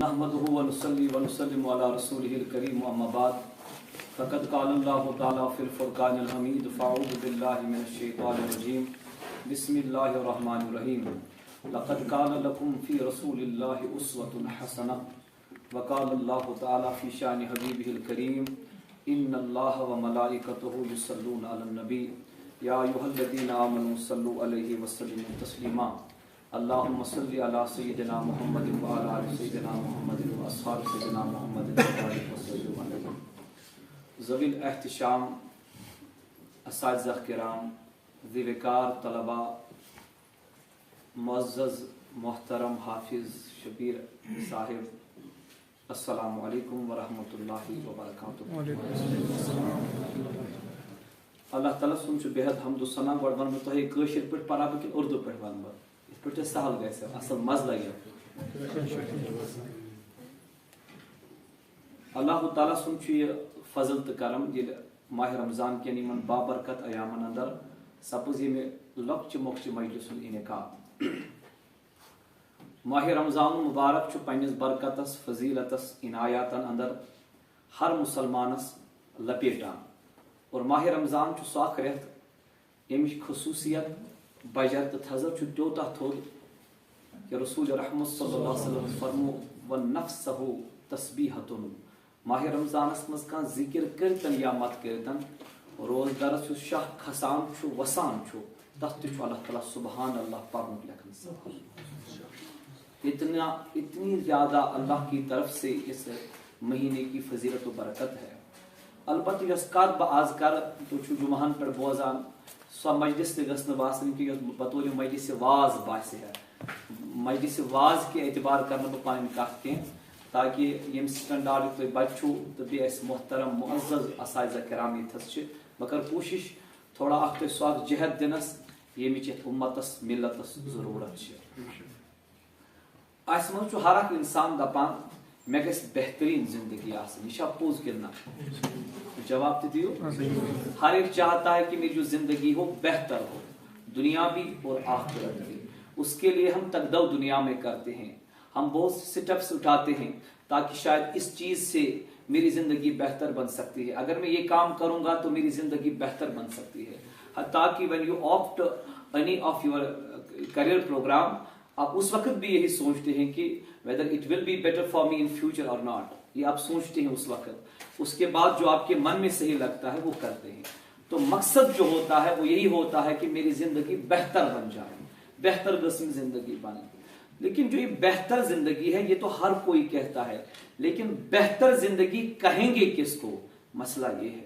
نحمده ونصلي ونسلم على رسوله الكريم اما بعد فقد قال الله تعالى في الفرقان الحميد فاعوذ بالله من الشيطان الرجيم بسم الله الرحمن الرحيم لقد كان لكم في رسول الله اسوة حسنة وقال الله تعالى في شان حبيبه الكريم ان الله وملائكته يصلون على النبي يا ايها الذين امنوا صلوا عليه وسلموا تسليما اللهم صل على سيدنا محمد وعلى آل سيدنا محمد واصحاب سيدنا محمد وسلم علیہ. ذوی الاحتشام اساتذہ کرام، ذی وقار طلباء، معزز محترم حافظ شبیر صاحب، السلام علیکم ورحمۃ اللہ وبرکاتہ. اللہ تعالیٰ سن بےحد حمد و ثنا. گۄڈٕ ونہٕ بہٕ تۄہہِ کٲشِر پٲٹھۍ پرا بہٕ کِنہٕ اردو پٲٹھۍ ونہٕ بہٕ؟ یِتھ پٲٹھۍ سہل گژھِ، اصل مزٕ لگہِ. اللہ تعالیٰ سُنٛد چھُ یہِ فضل تہٕ کرم ییٚلہِ ماہ رمضان کٮ۪ن یِمن بابرکت ایامن اندر سپٕز ییٚمہِ لۄکچہِ مۄکچہِ مجلس ہُنٛد انعقاد. ماہ رمضان مبارک چھُ پننِس برکتس، فضیلتس، عنایاتن اندر ہر مسلمانس لپیٹان. اور ماہ رمضان چھُ سُہ اکھ رٮ۪تھ ییٚمِچ خصوٗصیت بجر تہٕ تھزر چھُ تیوٗتاہ تھوٚد کہ رسول رحمت صلی اللہ علیہ وسلم فرمو ونفسہ تسبیحتن. ماہ رمضانس مز کانٛہہ ذکر کٔرتن یا مت کٔرتن روزدارس یُس شاہ کھسان چھُ وسان چھُ تتھ تہِ چھُ اللہ تعالیٰ سبحان اللہ پرنُک لیکھان. اتنی زیادہ اللہ کی طرف سے اس مہینے کی فضیلت و برکت ہے. البتہ یس کتھ بہٕ آز کرٕ تُہۍ چھِو جمعہن پٮ۪ٹھ بوزان سۄ مجلس تہِ گٔژھ نہٕ باسٕنۍ کہِ یۄس بطور مجلس واز باسہِ ہے. مجلس واز کہِ اعتبار کرنہٕ بہٕ پنٕنۍ کتھ کینٛہہ تاکہ ییٚمہِ سٹنڈاڈٕکۍ تُہۍ بچہِ چھُو تہٕ بیٚیہِ اَسہِ محترم معزز اساتذہ کرام ییٚتھس چھِ، بہٕ کرٕ کوٗشش تھوڑا اکھ تۄہہِ سُہ اکھ جہد دِنس ییٚمِچ یتھ اُمتس ملتس ضروٗرت چھِ. اسہِ منٛز چھُ ہر اکھ انسان دپان مےٚ گژھِ بہتریٖن زندگی آسٕنۍ. یہِ چھا پوٚز کِنہٕ نہ؟ جواب تہِ دِیو. ہر ایک چاہتا ہے کہ میری جو زندگی ہو بہتر ہو، دنیا بھی اور آخرت بھی. اس کے لیے ہم تگدو دنیا میں کرتے ہیں، ہم بہت سے سٹیپس اٹھاتے ہیں تاکہ شاید اس چیز سے میری زندگی بہتر بن سکتی ہے. اگر میں یہ کام کروں گا تو میری زندگی بہتر بن سکتی ہے. حتیٰ کہ when you opt any of your career program آپ اس وقت بھی یہی سوچتے ہیں کہ whether it will be better for me in future or not. یہ آپ سوچتے ہیں اس وقت. اس کے بعد جو آپ کے من میں صحیح لگتا ہے وہ کرتے ہیں. تو مقصد جو ہوتا ہے وہ یہی ہوتا ہے کہ میری زندگی بہتر بن جائے، بہتر قسم زندگی بنے. لیکن جو یہ بہتر زندگی ہے یہ تو ہر کوئی کہتا ہے، لیکن بہتر زندگی کہیں گے کس کو؟ مسئلہ یہ ہے.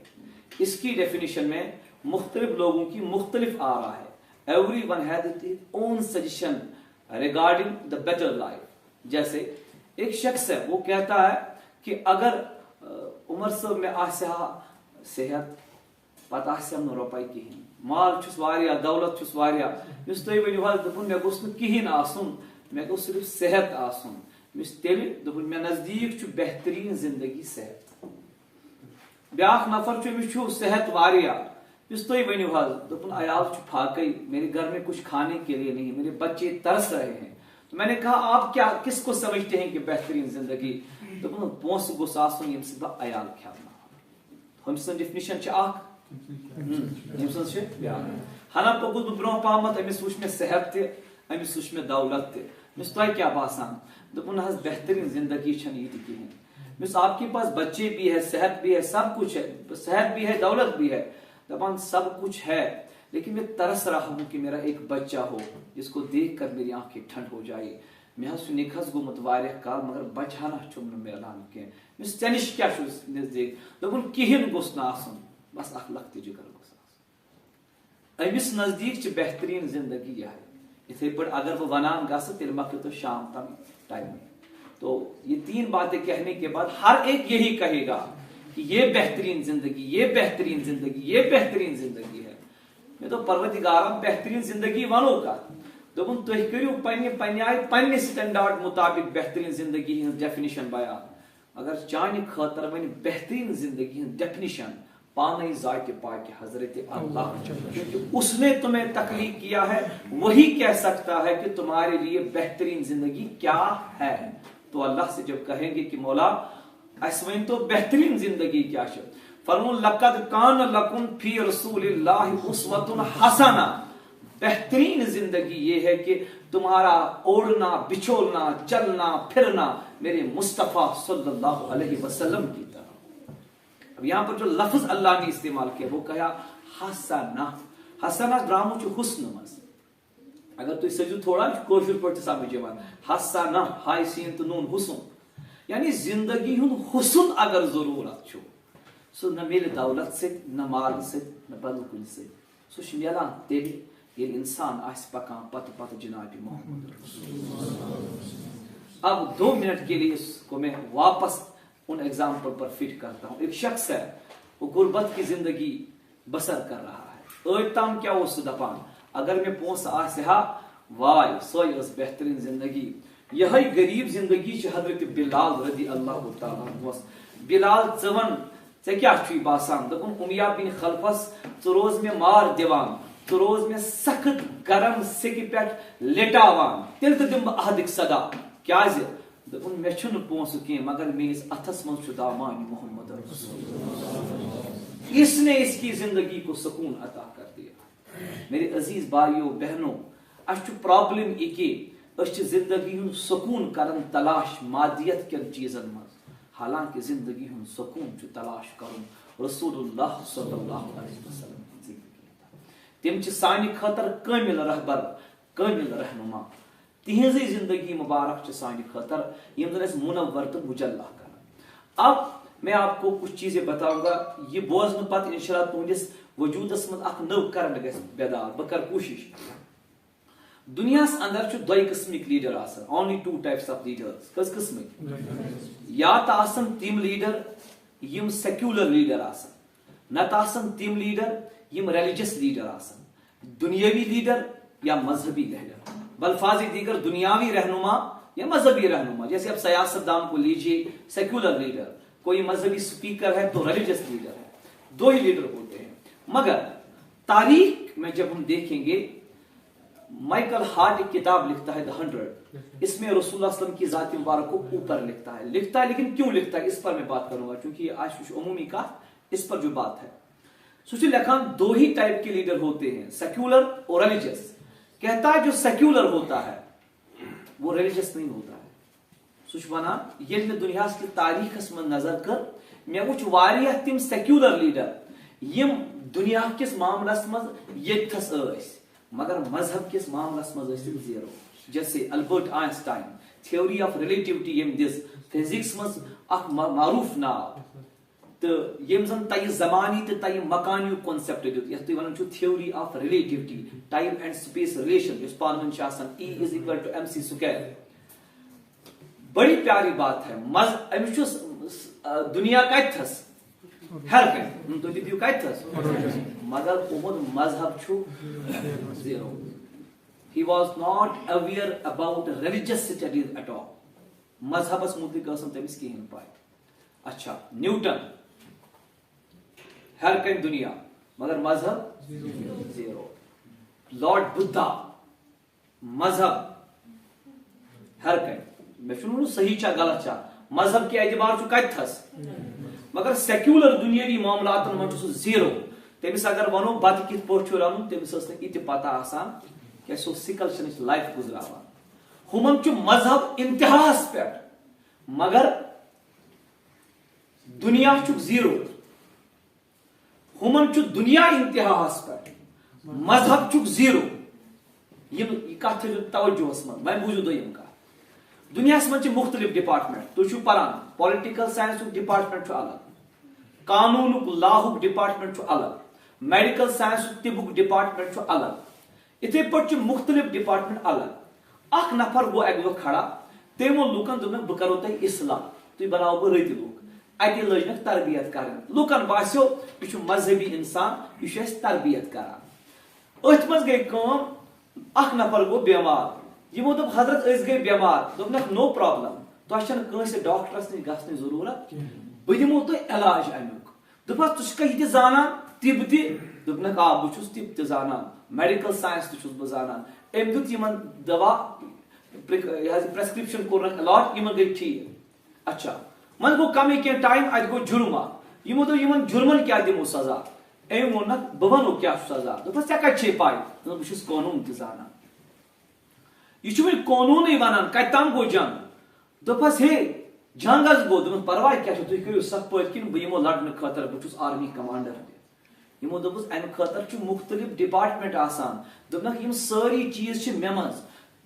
اس کی ڈیفینیشن میں مختلف لوگوں کی مختلف آ رہا ہے. Every one has his own suggestion regarding the better life. جیسے ایک شخص ہے وہ کہتا ہے کہ اگر عمر صاحب میں آسہِ ہا صحت پتہ آسیم نہٕ رۄپے کِہیٖنۍ، مال چھُس واریاہ، دولت چھُس واریاہ، یُس تُہۍ ؤنِو حظ دوٚپُن مےٚ گوٚژھ نہٕ کِہیٖنۍ آسُن، مےٚ گوٚژھ صرف صحت آسُن. یُس تیٚلہِ دوٚپُن مےٚ نزدیٖک چھُ بہتریٖن زندگی صحت. بیٛاکھ نفر چھُ أمِس چھُ صحت واریاہ، یُس تُہۍ ؤنِو حظ دوٚپُن عیال چھُ پھاکے، میرے گھر میں کچھ کھانے کے لیے نہیں، میرے بچے ترس رہے ہیں. تو میں نے کہا آپ کیا کس کو سمجھتے ہیں کہ بہترین زندگی؟ دوٚپُن پونسہٕ گوٚژھ آسُن ییٚمہِ سۭتۍ بہٕ عیال کھٮ۪وناو. ہُمہِ سٕنٛز ڈیفنیشن چھِ اکھ، ییٚمہِ سٕنٛز چھِ بیٛاکھ. ہنا پوٚکُس بہٕ برونٛہہ پہمتھ، أمِس وٕچھ مےٚ صحت تہِ، أمِس وٕچھ مےٚ دولت تہِ. مےٚ تۄہہِ کیٛاہ باسان؟ دوٚپُن حظ بہترین زندگی چھنہٕ یہِ تہِ کِہیٖنۍ. مےٚ آپ کے پاس بچے بھی ہے، صحت بھی ہے، سب کچھ ہے، صحت بھی ہے، دولت بھی ہے. دپان سب کچھ ہے لیکن میں ترس رہا ہوں کہ میرا ایک بچہ ہو جس کو دیکھ کر میری آنکھیں ٹھنڈ ہو جائے. مےٚ حظ چھُ نِکہس گوٚمُت واریاہ کال مگر بچہٕ ہنا چھُم نہٕ میلان کینٛہہ. مےٚ ژےٚ نِش کیٛاہ چھُ نزدیٖک؟ دوٚپُن کِہیٖنۍ گوٚژھ نہٕ آسُن، بس اکھ لۄکٹہِ جگر گوٚژھ آسُن. أمِس نزدیٖک چھِ بہتریٖن زندگی یِہے. یِتھٕے پٲٹھۍ اگر بہٕ ونان گژھٕ تیٚلہِ مۄکلہِ تو شام تام ٹایم. تو یہ تین باتیں کہنے کے بعد ہر ایک یہی کہے گا کہ یہ بہترین زندگی، یہ بہترین زندگی، یہ بہترین زندگی ہے. میں تو پروردگارم بہترین زندگی ونو کا. دوٚپُن تُہۍ کٔرِو پننہِ آیہِ پننہِ سٹینڈارڈ مطابق بہترین زندگی ہٕنٛز ڈیفنیشن بیان. اگر چانہِ خٲطرٕ وۄنۍ بہترین زندگی ہٕنٛز ڈیفنیشن پانے ذات پاک حضرت اللہ، کیونکہ اس نے تمہیں تخلیق کیا ہے، وہی کہہ سکتا ہے کہ تمہارے لیے بہترین زندگی کیا ہے. تو اللہ سے جب کہیں گے کہ مولا اسوین تو بہترین زندگی کیا ہے، فرمون لقد کان لکم فی رسول اللہ اسوۃ حسنہ، بہترین زندگی یہ ہے کہ تمہارا اوڑھنا بچھولنا چلنا پھرنا میرے مصطفیٰ صلی اللہ علیہ وسلم کی طرح۔ اب یہاں پر جو لفظ اللہ نے استعمال کیا وہ کہا حسنہ، حسنہ درامو چھُ حسن مز، اگر تُہۍ سجو تھوڑا کٲشُر پٲٹھۍ سمجھ یِوان حسنہ ہاے سین تو نون حسن، یعنی زندگی ہُنٛد حسن اگر ضرورت چھُ سُہ نہ مِلہِ دولت سۭتۍ نہ مال سۭتۍ نہ بدل کُنہِ سۭتۍ، سُہ چھُ مِلان تیٚلہِ ییٚلہِ انسان آسہِ پکان پتہٕ پتہٕ جناب محمد رسول۔ اب 2 منٹ کے لیے اس کو میں واپس ان ایگزامپل پر فٹ کرتا ہوں۔ ایک شخص ہے وہ غربت کی زندگی بسر کر رہا ہے، آج تام کیا اوس دپان اگر میں پونسہٕ آسہِ ہا وائے سوے ٲس بہترین زندگی، یہے غریب زندگی چھ حضرت بلال رضی اللہ تعالیٰ عنہس۔ بلال ژٕ وَن ژےٚ کیاہ چھُے باسان؟ دوٚپُن اُمیا بن خلفس ژٕ روز مےٚ مار دِوان، ژٕ روز مےٚ سخت گرم سیٚکہِ پٮ۪ٹھ لٹاوان، تیٚلہِ تہِ دِمہٕ بہٕ احدٕکۍ صدا، کیازِ؟ دوٚپُن مےٚ چھُنہٕ پونسہٕ کینٛہہ مگر میٲنِس اتھس منٛز چھُ دامان محمد رسول، اس نے اس کی زندگی کو سکون عطا کر دیا۔ میرے عزیز بھائیوں بہنوں، اس چھُ پرابلم یہ کہ اس چھِ زندگی ہُنٛد سکون کران تلاش مادیت کٮ۪ن چیزن منٛز، حالانکہ زندگی ہُنٛد سکون چھُ تلاش کرُن رسول اللہ صلی اللہ علیہ وسلم کی زندگی۔ تم چھِ سانہِ خٲطرٕ کٲمل رہبر کٲمل رہنما، تہنٛزٕے زندگی مبارک چھِ سانہِ خٲطرٕ یِم زن اَسہِ منور تہٕ مجلہ کران۔ اب میں آپ کو کچھ چیزیں بتاؤں گا، یہ بوزن پتہ انشاءاللہ تُہنٛدِس وجودس منٛز اکھ نٔو کرنٹ گژھِ بیدار، بہٕ کرٕ کوٗشش۔ دنیاہس اندر چھُ 2 قٕسمٕکۍ لیڈر آسان، only 2 types of leaders۔ کٔژ قٕسمٕکۍ؟ یا تہٕ آسان تِم لیڈر یِم سیکولر لیڈر آسان، نتہٕ آسان تِم لیڈر یِم ریلیجس لیڈر آسان، دنیاوی لیڈر یا مذہبی لیڈر، بلفاظ دیگر دنیاوی رہنما یا مذہبی رہنما۔ جیسے اب سیاست دان کو لیجیے سیکولر لیڈر، کوئی مذہبی سپیکر ہے تو ریلیجس لیڈر ہے، 2 ہی لیڈر ہوتے ہیں۔ مگر تاریخ میں جب ہم دیکھیں گے، مائیکل ہارٹ ایک کتاب لکھتا ہے The 100، اس میں رسول اللہ صلی اللہ علیہ وسلم کی ذات مبارک کو اوپر لکھتا ہے لیکن کیوں لکھتا ہے اس پر میں بات کروں گا، کیونکہ یہ آج عمومی کا اس پر جو بات ہے سوچ لکھان 2 ہی ٹائپ کے لیڈر ہوتے ہیں، سیکولر اور ریلیجس۔ کہتا ہے جو سیکولر ہوتا ہے وہ ریلیجس نہیں ہوتا ہے۔ سوچ بنا یہ میں دنیا کی تاریخ میں نظر کر میں وچ واریاہ تم سیکولر لیڈر یم دنیا کس معاملس مز یتھس ٲسۍ مگر مذہب کس معاملس مز ٲسۍ زیرو۔ جیسے Albert Einstein theory of relativity M دِژ فزکس مز اکھ معروف ناو، تو یم زن تہ زمانی تو تہ مکانی کانسیپٹ دیت یتھ تھی ونان چھو theory of relativity, time and space relation یس پانہٕ ؤنۍ چھِ آسان E=mc²۔ بڑی پیاری بات ہے، أمِس چھُ دنیا کتھس ہر کن تُہۍ دِیِو کتھس مگر اُہُنٛد مذہب چھُ zero. He was not aware about religious studies at all۔ مذہبس متعلق ٲس نہٕ تٔمِس کِہیٖنۍ پاے۔ اچھا نیوٹن ہر کن دنیا مگر مذہب زیرو۔ لارڈ بدھا مذہب ہر کن، میں چھُنہٕ صحیح چھا غلط چھا، مذہب کے اعتبار چھُ کتھس مگر سیکولر دنیاوی معاملاتن منٛز چھُ سُہ زیرو۔ تٔمِس اگر ونو بتہٕ کِتھ پٲٹھۍ چھُ رنُن تٔمِس ٲس نہٕ یہِ تہِ پتہ آسان کیٛازِ سُہ اوس سِکل شنٕچ لایف گُزراوان۔ ہُمن چھُ مذہب انتہاہس پٮ۪ٹھ مگر دنیا چھُکھ زیرو۔ ہُمن چھُ دنیا انتہاہس پٮ۪ٹھ مذہب چھُکھ زیرو۔ یم کتھ تھٲیِو توجہس منٛز، وۄنۍ بوٗزِو دوٚیِم کتھ۔ دنیاہس منٛز چھِ مختلف ڈپارٹمنٹ، تُہۍ چھِو پران پالٹیکل سائنسُک ڈپارٹمنٹ چھُ الگ، قانوٗنُک لاہُک ڈپارٹمنٹ چھُ الگ، میڈیکل سائنسُک طبُک ڈپارٹمنٹ چھُ الگ، اِتھے پٲٹھۍ چھِ مختلف ڈپارٹمنٹ الگ۔ اکھ نفر گوٚو اکہِ دۄہ کھڑا، تٔمۍ ووٚن لُکن دوٚپنکھ بہٕ کرو تۄہہِ اصلاح، تُہۍ بناوو بہٕ رٕتۍ لُکھ۔ اتہِ لٔجنکھ تربیت کرٕنۍ، لُکن باسیو یہِ چھُ مذہبی انسان، یہِ چھُ اسہِ تربیت کران۔ أتھۍ منٛز گٔے کٲم، اکھ نفر گوٚو بٮ۪مار، یِمو دوٚپ حضرت أسۍ گٔے بٮ۪مار، دوٚپنکھ نو پرابلم، تۄہہِ چھنہٕ کٲنٛسہِ ڈاکٹرس نِش گژھنٕچ ضروٗرت، بہٕ دِمو تۄہہِ علاج امیُک۔ دوٚپہس ژٕ چھُکھا یہِ تہِ زانان طب تہِ؟ دوٚپنکھ آ بہٕ چھُس طب تہِ زانان، میڈیکل سائنس تہِ چھُس بہٕ زانان۔ أمۍ دیُت یِمن دوا پریسکرپشن کورنک الاٹ یمن گئی ٹھیک. اچھا من گو کمی کی ٹائم ات گو جرم یمو دو یمن جرمن کیا دمو سزا. ام وونک بہ ونو کیا سزا. دپس ژےٚ کتہِ چھے پاے. بہ چھُس قونوٗن تہِ زانان. یہ چھُ وۄنۍ قونوٗنٕے ونان کتہِ تام گوٚو جنگ. دپس ہے جنگ حظ گوٚو. دوٚپُن پرواے کیٛاہ چھُ تُہۍ کٔرِو سخ پٲٹھۍ کِنہٕ بہٕ یِمو لڑنہٕ خٲطرٕ بہٕ چھُس آرمی کمانڈر. یمو دوٚپُس امہِ خٲطرٕ چھُ مختلف ڈپارٹمنٹ آسان. دوٚپنکھ یِم سٲری چیٖز چھِ مےٚ منٛز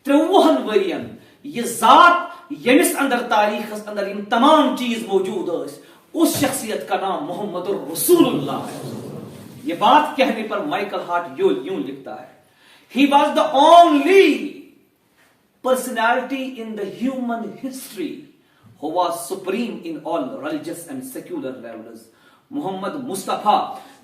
53 ؤرین یہ ذات ییٚمِس اندر تاریخس اندر یِم تمام چیز موجود ٲسۍ اس شخصیت کا نام محمد الرسول اللہ ہے. یہ بات کہنے پر مائیکل ہارٹ یوں لکھتا ہے he was the only personality in the human history who was supreme in all religious and secular levels. محمد مصطفیٰ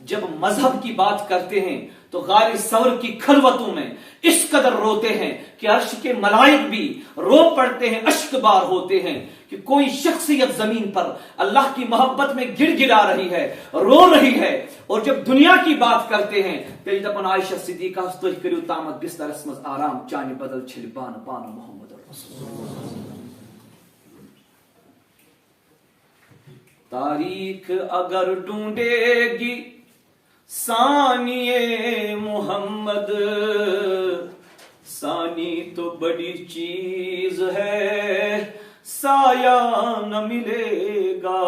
جب مذہب کی بات کرتے ہیں تو غار ثور کی خلوتوں میں اس قدر روتے ہیں کہ عرش کے ملائک بھی رو پڑتے ہیں, اشک بار ہوتے ہیں کہ کوئی شخصیت زمین پر اللہ کی محبت میں گر گرا رہی ہے, رو رہی ہے. اور جب دنیا کی بات کرتے ہیں تیل دپن عائشہ صدیقہ تُہۍ کٔرِو تامت بسترس منٛز آرام چانہِ بدل چھلہِ بانہٕ پانہٕ محمد رسول. تاریخ اگر ڈھونڈے گی ثانی محمد, ثانی تو بڑی چیز ہے سایہ نہ ملے گا.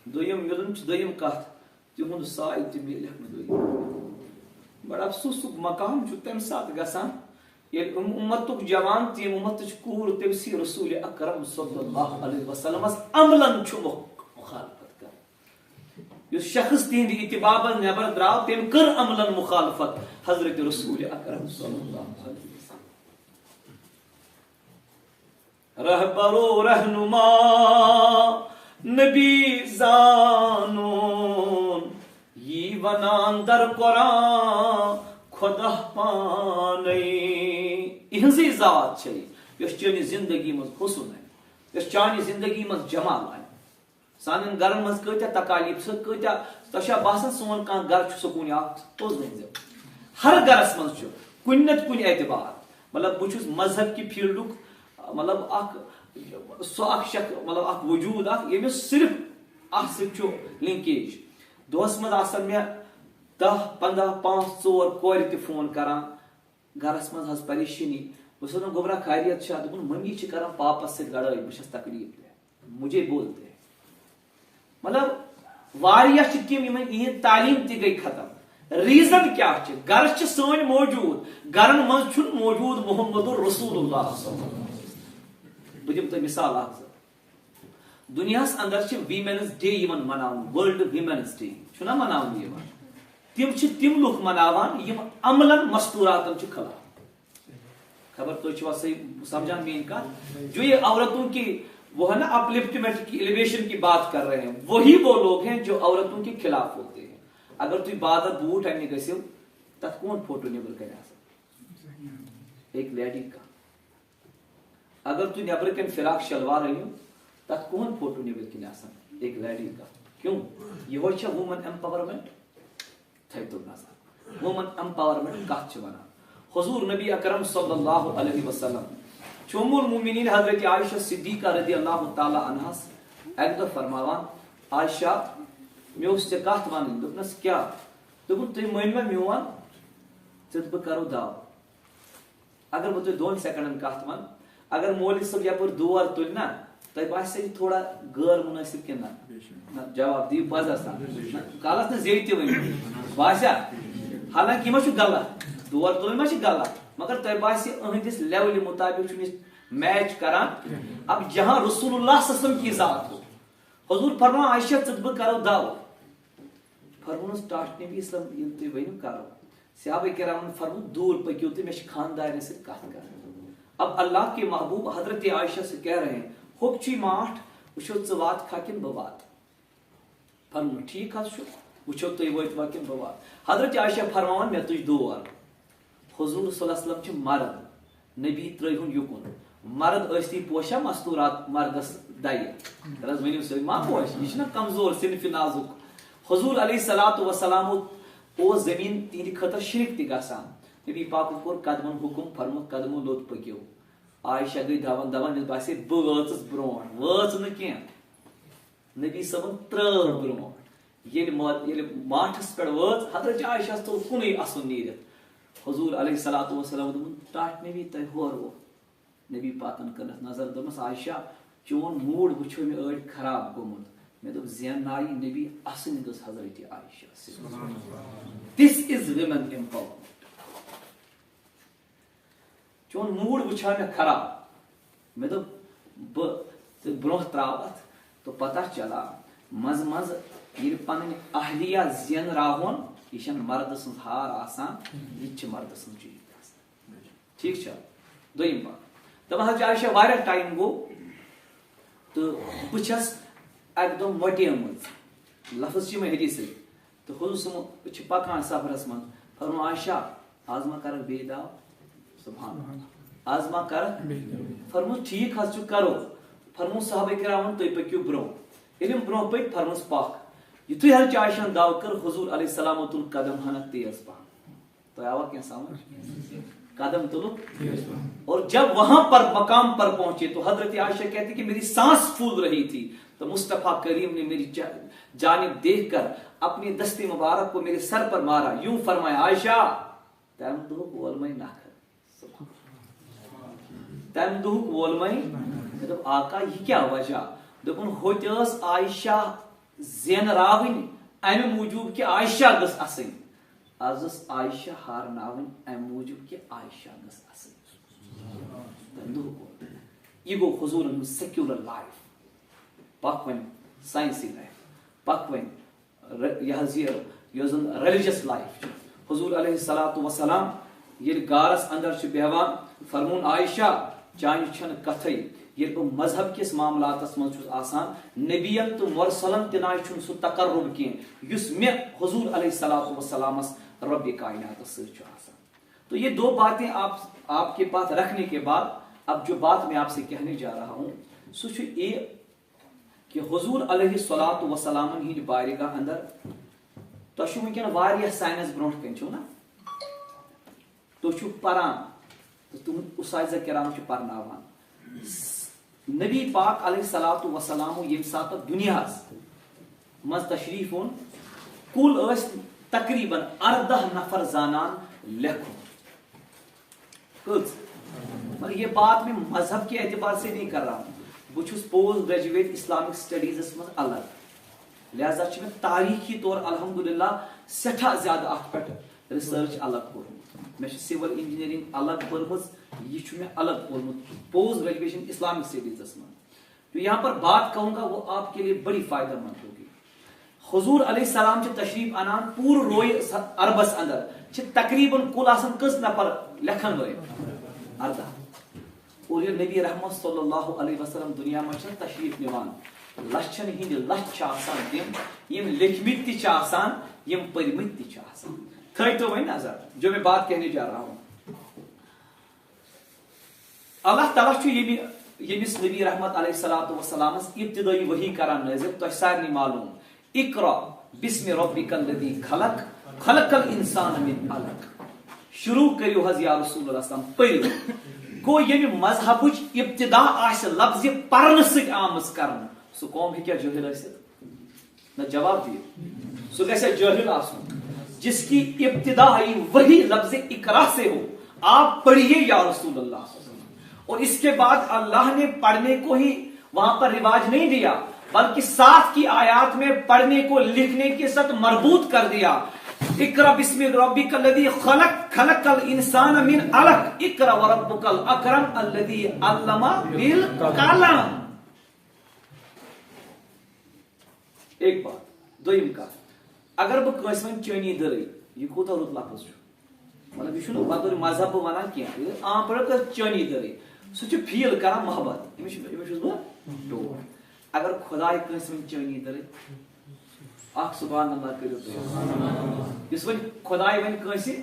دویم ملن دویم کت تہند سایہ تہ ملک دویم. بڑا افسوسک مقام تمہ سات گژھان ییٚلہِ امتُک جوان تہِ ییٚمہِ امتٕچ کوٗر تٔمسٕے رسول اکرم صلی اللہ علیہ وسلمس عملن چھُ مخالفت کران. یُس شخص تہندِ اتباعس نٮ۪بر درٛاو تٔمۍ کٔر عملن مخالفت حضرت رسول اکرم صلی اللہ علیہ وسلم. رہبر و رہنما نبی زانون یی ونان در قرآن خدا پانے. یہنزی ذات چھے یس چانی زندگی مز حسن ہے, یس چانی زندگی مز جمال ہے. سانن گرن مز کتیا تکالیف سر کتیا تشا باسان سون کان گر چھ سکون یافت توز ونزو. ہر گرس مز چھ کن نت کن اعتبار مطلب بہ چھس مذہب کی فیلڈک مطلب اخ سو اخ شک مطلب اخ وجود اخ یمس صرف اخ سچ لنکیج. دوس مز آسن میں 10 15 5 4 کور تہ فون کران گرس مز حس پریشانی. بس ون گوبرا خیریت چھا. دپن ممی چھ کران پاپس سے لڑائی بہ چھس تکلیف دہ مجھے بولتے ہیں. مطلب واریاہ چھ تم یمن یہ تعلیم تہ گئی ختم. ریزن کیا چھ گر چھ سن موجود گرن مز چھ موجود محمد الرسول اللہ صلی اللہ علیہ وسلم. بہ دم تہ مثال اخ دنیاس اندر چھ ویمنز ڈے یمن مناون ورلڈ ویمنز ڈے چھنا مناون یوان. تم چھ تم لوگ مناوان یم عملن مستوراتن چھ خلاف. خبر تو چھوا صحیح سمجھان مین کا جو یہ عورتوں کی وہ ہے نا اپلفٹمنٹ کی ایلیویشن کی بات کر رہے ہیں وہی وہ لوگ ہیں جو عورتوں کے خلاف ہوتے ہیں. اگر تھی بادت بوٹ ہے گھو تک کون فوٹو نیبر کر ایک لیڈی کا. اگر تھی نیبر کن فراق شلوار ہے تک کون فوٹو نیبر کن ایک لیڈی کا. کیوں یہ وومن ایمپاورمنٹ تھے تو نظر وومن ایمپاورمنٹ کت ونان. حضور نبی اکرم صلی اللہ علیہ وسلم ام المومنین حضرت عائشہ صدیقہ رضی اللہ تعالی عنہ ایک دہ فرماوان عائشہ مے ژے کت ون. دپنس کیا. دوٚپُن تُہۍ مٲنوا میون ژٕ بہٕ کرو داو. اگر بہٕ تۄہہِ 2 سیکنڈن کت ون اگر مولوی صٲب یپٲرۍ دور تُلہِ نا تۄہہِ باسہِ یہِ تھوڑا غٲر مُنٲسِب کِنہٕ نہ جواب دِیِو پزر سان کالس نہٕ زیٚوِ تہِ ؤنِو باسیا. حالانکہ یہ ما چھُ غلط دور تُلُن ما چھُ غلط مگر تۄہہِ باسہِ أہنٛدِس لیولہِ مطابق چھُنہٕ میچ کران. اب جہاں رسول اللہ صلی اللہ علیہ وسلم کی ذات ہو حضور فرما عائشہ ژٕ بہٕ کرو داو. فرمونس ٹاٹھ نبی اسلام ییٚلہِ تُہۍ ؤنِو کرو. صحابہ کرامن فرمو دور پٔکِو تُہۍ مےٚ چھِ خاندارنہِ سۭتۍ کتھ کرٕنۍ. اب اللہ کے محبوب حضرت عائشہ سے کہہ رہے ہیں ہوٚک چھُے ماٹھ وٕچھو ژٕ وات کھا کِنہٕ بہٕ واتہٕ. فرمون ٹھیٖک حظ چھُ وٕچھو تُہۍ وٲتوا کِنہٕ بہٕ واتہٕ. حضرت عائشہ فرماوان مےٚ تُج دور. حضور صلی اللہ علیہ وسلم چھِ مرد نبی ترٲیہُن یُکُن مرد ٲستی پوشا مستورات مردس دَیہِ حض ؤنِو سۭتۍ ما پوش یہِ چھُنہ کمزور صنفِ نازُک. حضور علیہ الصلوۃ والسلام اوس زمین تہنٛدِ خٲطرٕ شرک تہِ گژھان. نبی پاک کور قدمن حکم فرموت قدمو لوت پکیو عائشہ گئی دون دون باسے بہ وٲژٕس برونٛٹھ وٲژ نہٕ کینٛہہ نبی صٲبن ترٲو برونٛٹھ ییٚلہِ ماٹھس پٮ۪ٹھ وٲژ حضرت عائشہ تُل کُنُے اَسُن نیٖرِتھ حضوٗر علیہ الصلوٰۃ والسلام دوٚپُن ٹاٹھ نبی تۄہہِ ہورٕ نبی پاکن کٔرنس نظر دوٚپمس عائشہ چون موٗڈ وٕچھو مےٚ أڑۍ خراب گوٚمُت مےٚ دوٚپ زیننایہِ نبی اَسٕنۍ گٔژھ حضرت عائشہ دِس اِز وِمن اِمپاورمنٹ چون موٗڈ وٕچھو مےٚ خراب مےٚ دوٚپ بہٕ برونٛہہ تراوتھ تہٕ پتہ چلا منٛزٕ منٛزٕ ییٚلہِ پنٕنۍ اہلیہ زینراوُن یہِ چھنہٕ مردٕ سٕنٛز ہار آسان یہِ تہِ چھِ مردٕ سٕنٛز چیٖز آسان ٹھیٖک چھا دوٚیِم کتھ دپان حضرت عائشہ واریاہ ٹایم گوٚو تہٕ بہٕ چھس اکہِ دۄہ مۄٹیمٕژ لفظ چھِ یِمے حدیثٕکۍ تہٕ حضوٗر صٲب چھِ پکان سفرس منٛز فرمو عائشہ آز ما کرکھ بیٚیہِ دعو سبحان اللہ آز ما کرکھ فرموس ٹھیٖک حظ چھُ کرو فرمو صحابہ کرامن تُہۍ پٔکِو برونٛہہ ییٚلہِ یِم برونٛہہ پٔکۍ فرموس پکھ یِتھُے حضرت عائشہن دعو کٔر حضوٗر علیہ السلامو تُل قدم ہنا تیز پہن تۄہہِ آوا کینٛہہ سمجھ قدم تلک اور جب وہاں پر مقام پر پہنچے تو حضرت عائشہ کہتی کہ میری سانس پھول رہی تھی تو مصطفیٰ کریم نے میری جانب دیکھ کر اپنی دستی مبارک کو میرے سر پر مارا یوں فرمایا عائشہ تم دہک وولمے نکھر تم دہک وولمے مطلب آقا یہ کیا وجہ دپن ہوت ٲس عائشہ زینراوٕنۍ امہِ موٗجوٗب کہ عائشہ گٔژھ آسٕنۍ آز ٲس عائشہ ہارناوٕنۍ امہِ موٗجوٗب کہ عائشہ گٔژھ آسٕنۍ یہ گوٚو حضوٗرن ہُنٛد سیکیولر لایف پک وۄنۍ ساینسی لایف پک وۄنۍ یہِ حظ یۄس زن ریلِجس لایف چھِ حضوٗر علیہ الصلوٰۃ والسلام ییٚلہِ غارس اندر چھِ بیہوان فرمون عائشہ چانہِ چھنہٕ کتھے ییٚلہِ بہٕ مذہب کِس معاملاتس منٛز چھُس آسان نبین تہٕ مرسلن تہِ ناے چھُنہٕ سُہ تقرب کینٛہہ یُس مےٚ حضوٗر علیہ الصلوٰۃ والسلامس رب کائناتس سۭتۍ چھُ آسان تو یہ دو باتیں آپ کے پاس رکھنے کے بعد اب جو بات میں آپ سے کہنے جا رہا ہوں سو چھُ یہ کہ حضور علیہ الصلوٰۃ والسلام ہٕنٛدِ بارگاہ اندر تۄہہِ چھُو وٕنکٮ۪ن واریاہ ساینس برونٛٹھ کَنۍ چھُو نا تُہۍ چھُو پران تہٕ تُہُنٛد اُساتذہ کرام چھُ پرناوان نبی پاک علیہ الصلوٰۃ والسلام ییٚمہِ ساتہٕ دُنیاہس منٛز تشریف اوٚن کُل ٲسۍ تقریباً 14 نفر زانان لکھن کٔژ مگر یہ بات میں مذہب کے اعتبار سے نہیں کر رہا ہوں بہٕ چھُس پوسٹ گریجویٹ اسلامک سٹڈیزس منٛز الگ لہذا چھُ مےٚ تاریخی طور الحمدللہ سٮ۪ٹھاہ زیادٕ اتھ پٮ۪ٹھ ریسرچ الگ کوٚرمُت مےٚ چھِ سِول انجینئرنگ الگ پٔرمٕژ یہ چھُ مےٚ الگ پوٚرمُت پوسٹ گریجویشن اسلامک سٹڈیزس منٛز جو یہاں پر بات کہوں گا وہ آپ کے لیے بڑی فائدہ مند ہوگی حضور علیہ السلام چھ تشریف انان پور روئے عربس اندر چھ تقریباً کل آسان کس نفر لکھن وے 14 اور یہ نبی رحمت صلی اللہ علیہ وسلم دنیا میں چھ تشریف نوان لچھن ہند لچھ چھ آسان تم یم لکھمت تہ چھ آسان یم پرمت تہ چھ آسان تھٲیتو وۄنۍ نظر جو میں بات کہنے جا رہا ہوں اللہ تعالیٰ چھ ییٚمِس نبی رحمت علیہ الصلوۃ والسلام ابتدائی وحی کران نازل تۄہہِ سارنٕے معلوم اقرا بسم ربک الذی خلق خلق الانسان من علق شروع کریو حض یا رسول اللہ صلی اللہ علیہ وسلم پٔرِو گوٚو ییٚمہِ مذہبٕچ ابتدا آسہِ لفظِ پرنہٕ سۭتۍ آمٕژ کرنہٕ سُہ قوم ہیٚکیٛاہ جٲہِل ٲسِتھ نہ جواب دِیِو سُہ گژھِ جٲہِل آسُن جس کی ابتدائی وہی لفظ اقرا سے ہو آپ پڑھیے یا رسول اللہ اور اس کے بعد اللہ نے پڑھنے کو ہی وہاں پر رواج نہیں دیا بلکہ ساتھ کی آیات میں پڑھنے کو لکھنے کے ساتھ مربوط کر دیا اقرا بسم ربک الذی خلق خلق الانسان من علق اقرا وربک الاکرم الذی علم بالقلم ایک بات دویم کتھ اگر بہ کٲنٛسہِ وَنہٕ چٲنی دٔرٕے یہِ کوٗتاہ رُت لفظ چھُ مطلب یہ چھُنہٕ بطور مذہب بہٕ وَنان کینٛہہ عام پٲٹھۍ چٲنی دٔرٕے سُہ چھُ فیٖل کران محبت أمِس چھُس بہٕ ڈوٹھ اگر خداے کٲنٛسہِ وَنہِ چٲنی دٔرٕے اکھ سبحان اللہ کٔرِو تُہۍ یُس وۄنۍ خداے وَنہِ کٲنٛسہِ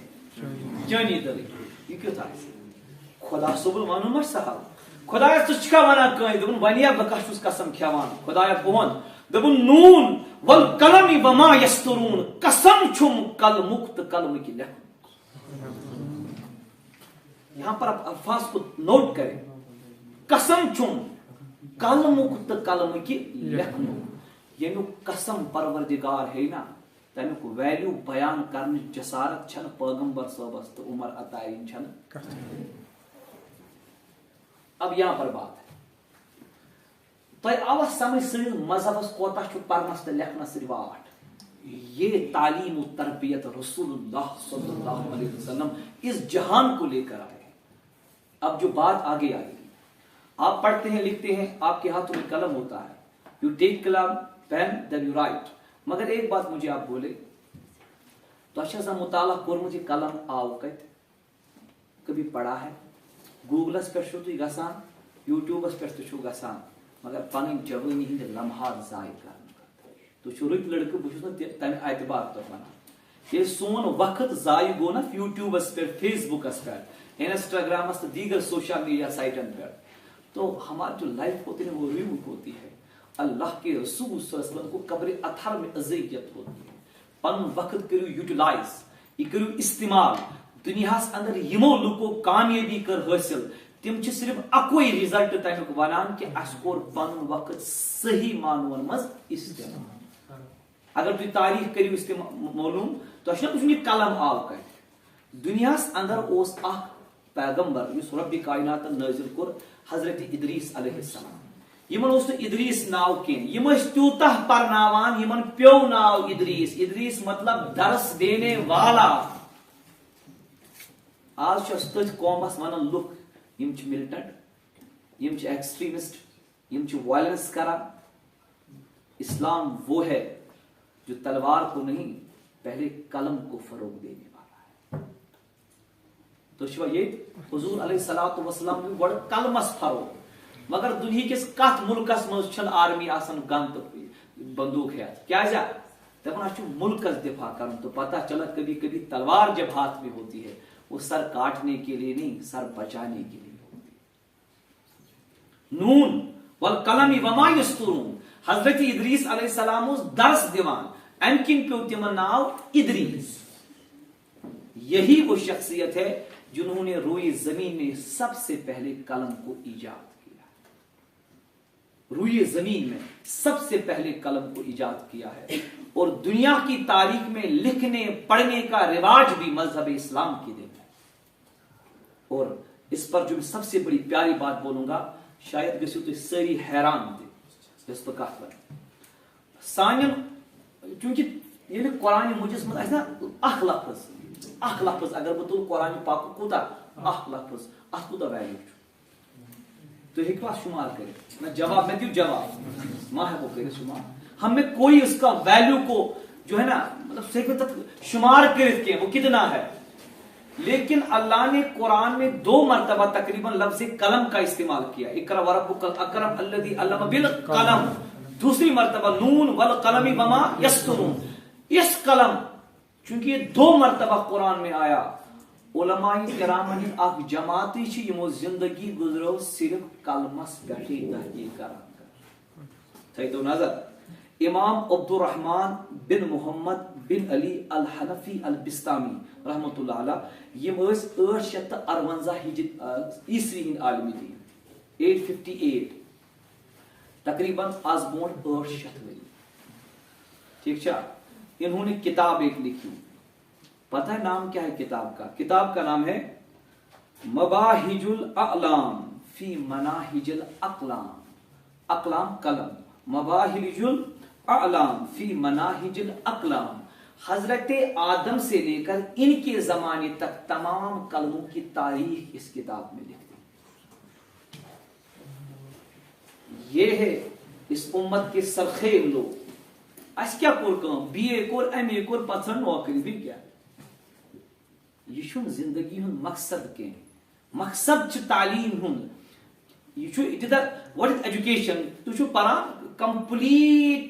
چٲنی دٔرٕے یہِ کیُتھ آسہِ خدا صٲبُن وَنُن ما چھُ سہل خدایا ژٕ چھُکھا وَنان کٲنٛسہِ دوٚپُن وَنیا بہٕ کتھ چھُس قسم کھٮ۪وان خدایا بہٕ وَنہٕ دوٚپُن نوٗن والقلم وما یسترون قسم چھُم قلمُک تہٕ قلمٕکۍ لیکھُن یہاں پر آپ الفاظ کو نوٹ کریں. قسم چھم کلمک تو قلم کی لکھنک. یمیک قسم پروردگار ہے نا تمیک ویلیو بیان کرنے جسارت چھن پیغمبر صاحبس تو عمر عطائین چھن. اب یہاں پر بات ہے تو آواز سمجھ سن مذہبس کوتا چھو پرنس تو لکھنس رواج. یہ تعلیم و تربیت رسول اللہ صلی اللہ علیہ وسلم اس جہان کو لے کر آئے ہیں. اب جو بات آگے آئے گی, آپ پڑھتے ہیں لکھتے ہیں, آپ کے ہاتھوں میں قلم ہوتا ہے, یو ٹیک قلم پین دین یو رائٹ. مگر ایک بات مجھے آپ بولے تو اچھا مطالعہ کورمت یہ قلم آو کت کبھی پڑھا ہے؟ گوگلس پہ چھو تھی گسان, یوٹیوبس پہ چھو گسان, مگر پن جوانی ہند لمحات ضائع کرنا تو رت لڑکہ بہت تمہ اعتبار تو ونان یہ سون وقت ضائع گو نا یوٹیوبس پہ, فیس بکس پہ, انسٹاگرامس تو دیگر سوشل میڈیا سائٹن پہ, تو ہماری جو لائف ہوتی ہے وہ ریموٹ ہوتی ہے. اللہ کے رسول صلی اللہ علیہ وسلم کو قبر اطہر میں اذیت ہوتی ہے. پن وقت کرو یوٹیلائز, یہ کرو استعمال. دنیا اندر یمو لوکو کامیابی کر حاصل, تم صرف اکوئی رزلٹ تمیک ونان کہ اس کور پن وقت صحیح معنون مز استعمال. اگر تھی تاریخ کرو معلوم تو یہ قلم آو کر. دنیا اندر اس اخ پیغمبر اس رب کائنات نازل کور حضرت ادریس علیہ السلام. یمن اس ادریس ناو کین, یم تیوتہ پرناوان یمن پیو ناو ادریس. ادریس مطلب درس دینے والا. آج تھی قومس ونان لوک یم ملٹنٹ, یم ایکسٹریمسٹ, یم وائلنس کران. اسلام وہ ہے جو تلوار کو نہیں پہلے قلم کو فروغ دینے والا ہے. تو شو یہ حضور علیہ الصلوۃ والسلام نے گوڑ قلمس فروغ. مگر دنیا کس کت ملکس مز چھن آرمی آسان گن تو بندوق ہے کیا جا دپان اچھو ملکس دفاع کرن. تو پتہ چلا کبھی کبھی تلوار جب ہاتھ میں ہوتی ہے وہ سر کاٹنے کے لیے نہیں, سر بچانے کے لیے ہوتی ہے. نون والقلم وما یسطرون. حضرت ادریس علیہ السلام اس درس دیوان ام کن پیو تمن ناو ادریس. یہی وہ شخصیت ہے جنہوں نے روئے زمین میں سب سے پہلے قلم کو ایجاد کیا. روئے زمین میں سب سے پہلے قلم کو ایجاد کیا ہے. اور دنیا کی تاریخ میں لکھنے پڑھنے کا رواج بھی مذہب اسلام کی دین ہے. اور اس پر جو میں سب سے بڑی پیاری بات بولوں گا, شاید گژھو تھی ساری حیران تھی اس پر کت پر سان, چونکہ یہ قرآن مجس مز نا اخ لفظ اگر بہ تل قرآن پاک کوتا اخ لفظ ات کوتا ویلیو تو ہیکوا شمار کریں. میں جواب میں دیو جواب ماں ہے وہ کرے شمار. ہم میں کوئی اس کا ویلیو کو جو ہے نا مطلب صحیح تک شمار کرت کے وہ کتنا ہے. لیکن اللہ نے قرآن میں 2 مرتبہ تقریباً لفظ قلم کا استعمال کیا. اقرأ وربک الاکرم الذی علم بالقلم. دوسری مرتبہ نون والقلم وما یسطرون. اس قلم چونکہ یہ 2 مرتبہ قرآن میں آیا, علماء کرام ہند اخ جماعتی چھ یمو زندگی گزرو صرف قلمس پٹھی تحقیق کران. تھے تو نظر امام عبد الرحمن بن محمد بن علی الحنفی البستامی رحمۃ اللہ علیہ یم 858 عیسوی ہند عالمی دین 858 تقریباً آز برونٹ 800 ؤری. ٹھیک چھا. انہوں نے کتاب ایک لکھی, پتہ ہے نام کیا ہے کتاب کا؟ کتاب کا نام ہے مباحج الاعلام فی مناہج الاقلام. اقلام قلم, مباحج الاعلام فی مناہج الاقلام. حضرت آدم سے لے کر ان کے زمانے تک تمام قلموں کی تاریخ اس کتاب میں لکھ دی. یہ ہے اس امت کے سرخیل لوگ. اس کیا کور کام بی اے کور ایم اے کور پتھر نوکری بھی کیا. یہ چھن زندگی ہن مقصد کے مقصد چھ تعلیم ہن. یہ چھو واٹ از ایجوکیشن تو چھو پران کمپلیٹ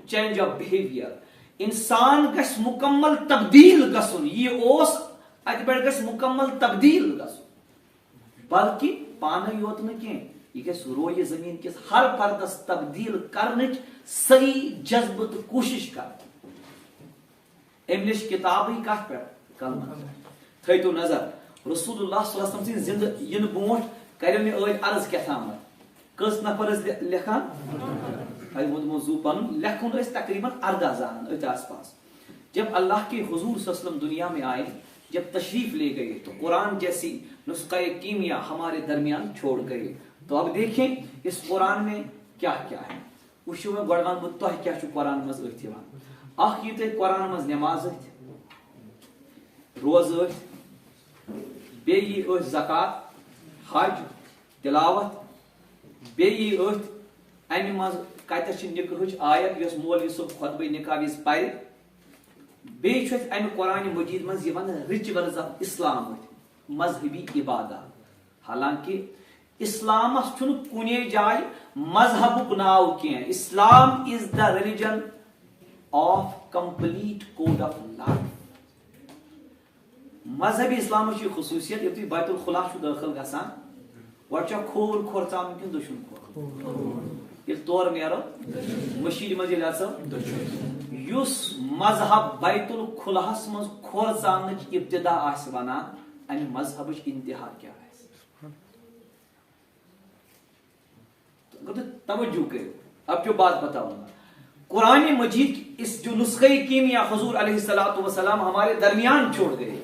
چینج آف بہیویئر. انسان گس مکمل تبدیل گسن. یہ اوس ات پہ گس مکمل تبدیل گسن. بلکہ پانے یوت نہ کی یہ گس روئے زمین کس ہر پردس تبدیل کرنچ صحیح جذبہ تو کوشش کر. انگلش کتاب ہی کت پہ قلم تھے تو نظر. رسول اللہ صلی اللہ علیہ وسلم زند ین برونٹھ کرو مے أڑ عرض کیٛاہتامتھ کٔژ نفر ٲسۍ لیکھان موضوع پن لکھن تقریباً 14 زانن اتھ آس پاس. جب اللہ کے حضور صلی اللہ علیہ وسلم دنیا میں آئے جب تشریف لے گئے تو قرآن جیسی نسخہ کیمیا ہمارے درمیان چھوڑ گئے. تو اب دیکھیں اس قرآن میں کیا کیا ہے. وچھو میں گۄڈٕ ونہٕ بہٕ تۄہہِ کیٛاہ چھُ قرآن منٛز أتھۍ یِوان. اکھ یی تۄہہِ قرآن منٛز نٮ۪ماز أتھۍ روزٕ أتھۍ بیٚیہِ یی أتھۍ زکات حج تلاوت بیٚیہِ یی أتھۍ امہِ منٛز کتٮ۪تھ چھِ نِکہٕچ آیت یۄس مولوی صٲب خۄطبہٕ نِکاح وِزِ پرِ. بیٚیہِ چھُ اَسہِ امہِ قرآنِ مجیٖد منٛز یِوان رِچوَلز آف اسلام أتھۍ مذہبی عبادات. حالانکہِ اسلامس چھُنہٕ کُنے جایہِ مذہبُک ناو کینٛہہ. اسلام از the religion of complete code of life. مذہبی اسلامٕچ یہِ خصوٗصیت ییٚلہِ تُہۍ بیت الخلا چھُ دٲخل گژھان گۄڈٕ چھا کھووُر کھۄرژاوُن کِنہٕ دٔچھُن کھور ییٚلہِ تورٕ نیرو مٔشیٖد منٛز ییٚلہِ اژو یُس مذہب بیت الخلاہس منٛز کھۄرژاونٕچ ابتدا آسہِ ونان امہِ مذہبٕچ انتہا کیٛاہ آسہِ. توجہ کرو اب جو بات بتاؤں گا. قرآن مجید اس جو نسخہ کیمیا حضور علیہ الصلوۃ والسلام ہمارے درمیان چھوڑ گئے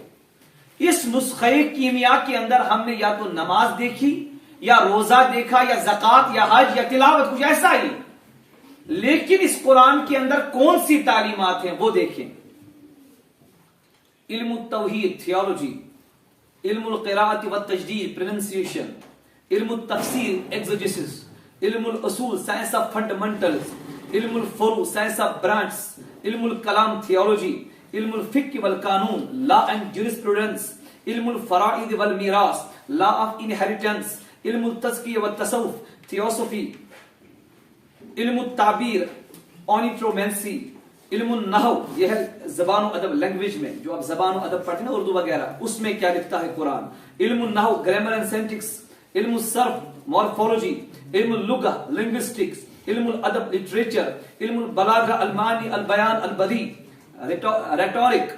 اس نسخہ کیمیا کے اندر ہم نے یا تو نماز دیکھی یا روزہ دیکھا یا زکات یا حج یا تلاوت کچھ ایسا ہی. لیکن اس قرآن کے اندر کون سی تعلیمات ہیں وہ دیکھیں. علم التوحید تھیولوجی علم القراءۃ والتجدید پروننسیشن علم التفسیر ایگزیجسس علم الاصول سائنس آف فنڈامنٹلز علم الفروع سائنس آف برانچز علم الکلام تھیولوجی علم الفقہ والقانون لا اینڈ جورسپروڈنس علم الفرائض والمیراث لا آف انہیریٹنس علم التزکیہ والتصوف تھیوسفی علم التعبیر اونیٹرومینسی علم النحو یہ ہے زبان و ادب لینگویج میں جو آپ زبان و ادب پڑھتے ہیں نا اردو وغیرہ اس میں کیا لکھتا ہے قرآن. علم النحو گرامر اینڈ سینٹکس علم الصرف مورفولوجی علم اللغہ لنگوسٹکس علم الادب لٹریچر علم البلاغہ المعانی البیان البدیع ریٹورک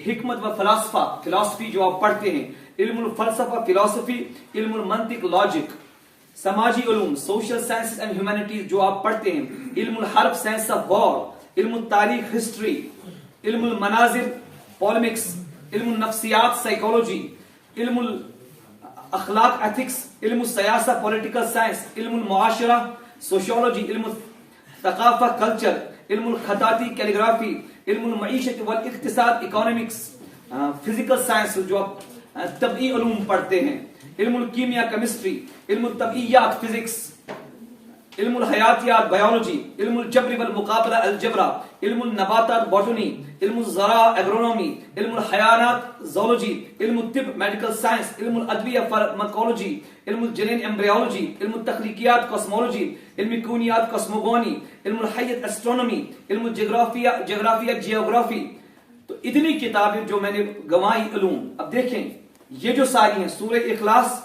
حکمت و فلسفہ فلسفی جو آپ پڑھتے ہیں علم الفلسفہ فلسفی علم المنطق لاجک سماجی علوم سوشل سائنسز اینڈ ہیومینٹیز جو آپ پڑھتے ہیں علم الحرب سائنس آف وار علم التاریخ ہسٹری علم المناظر پولمکس علم النفسیات سائیکولوجی علم اخلاق ایتھکس علم السیاسہ پولیٹیکل سائنس علم المعاشرہ سوشیولوجی علم الثقافہ کلچر علم الخطاطی کیلیگرافی علم المعیشت والاقتصاد اکانومکس فزیکل سائنس جو آپ طبعی علوم پڑھتے ہیں علم الکیمیا کیمسٹری علم الطبعیات فزکس علم الحیاتیات بایولوجی علم الجبر والمقابلہ الجبرا علم النباتات باٹنی علم الزراعہ ایگرونومی علم الحیوانات زولوجی علم الطب میڈیکل سائنس علم الادویہ فارماکولوجی علم الجنین ایمبریولوجی علم التخلیقیات کاسمولوجی علم کونیات کاسموگونی علم الحیات اسٹرونومی علم الجغرافیہ جیوگرافی. تو اتنی کتابیں جو میں نے گنوائی علوم. اب دیکھیں یہ جو ساری ہیں سورہ اخلاص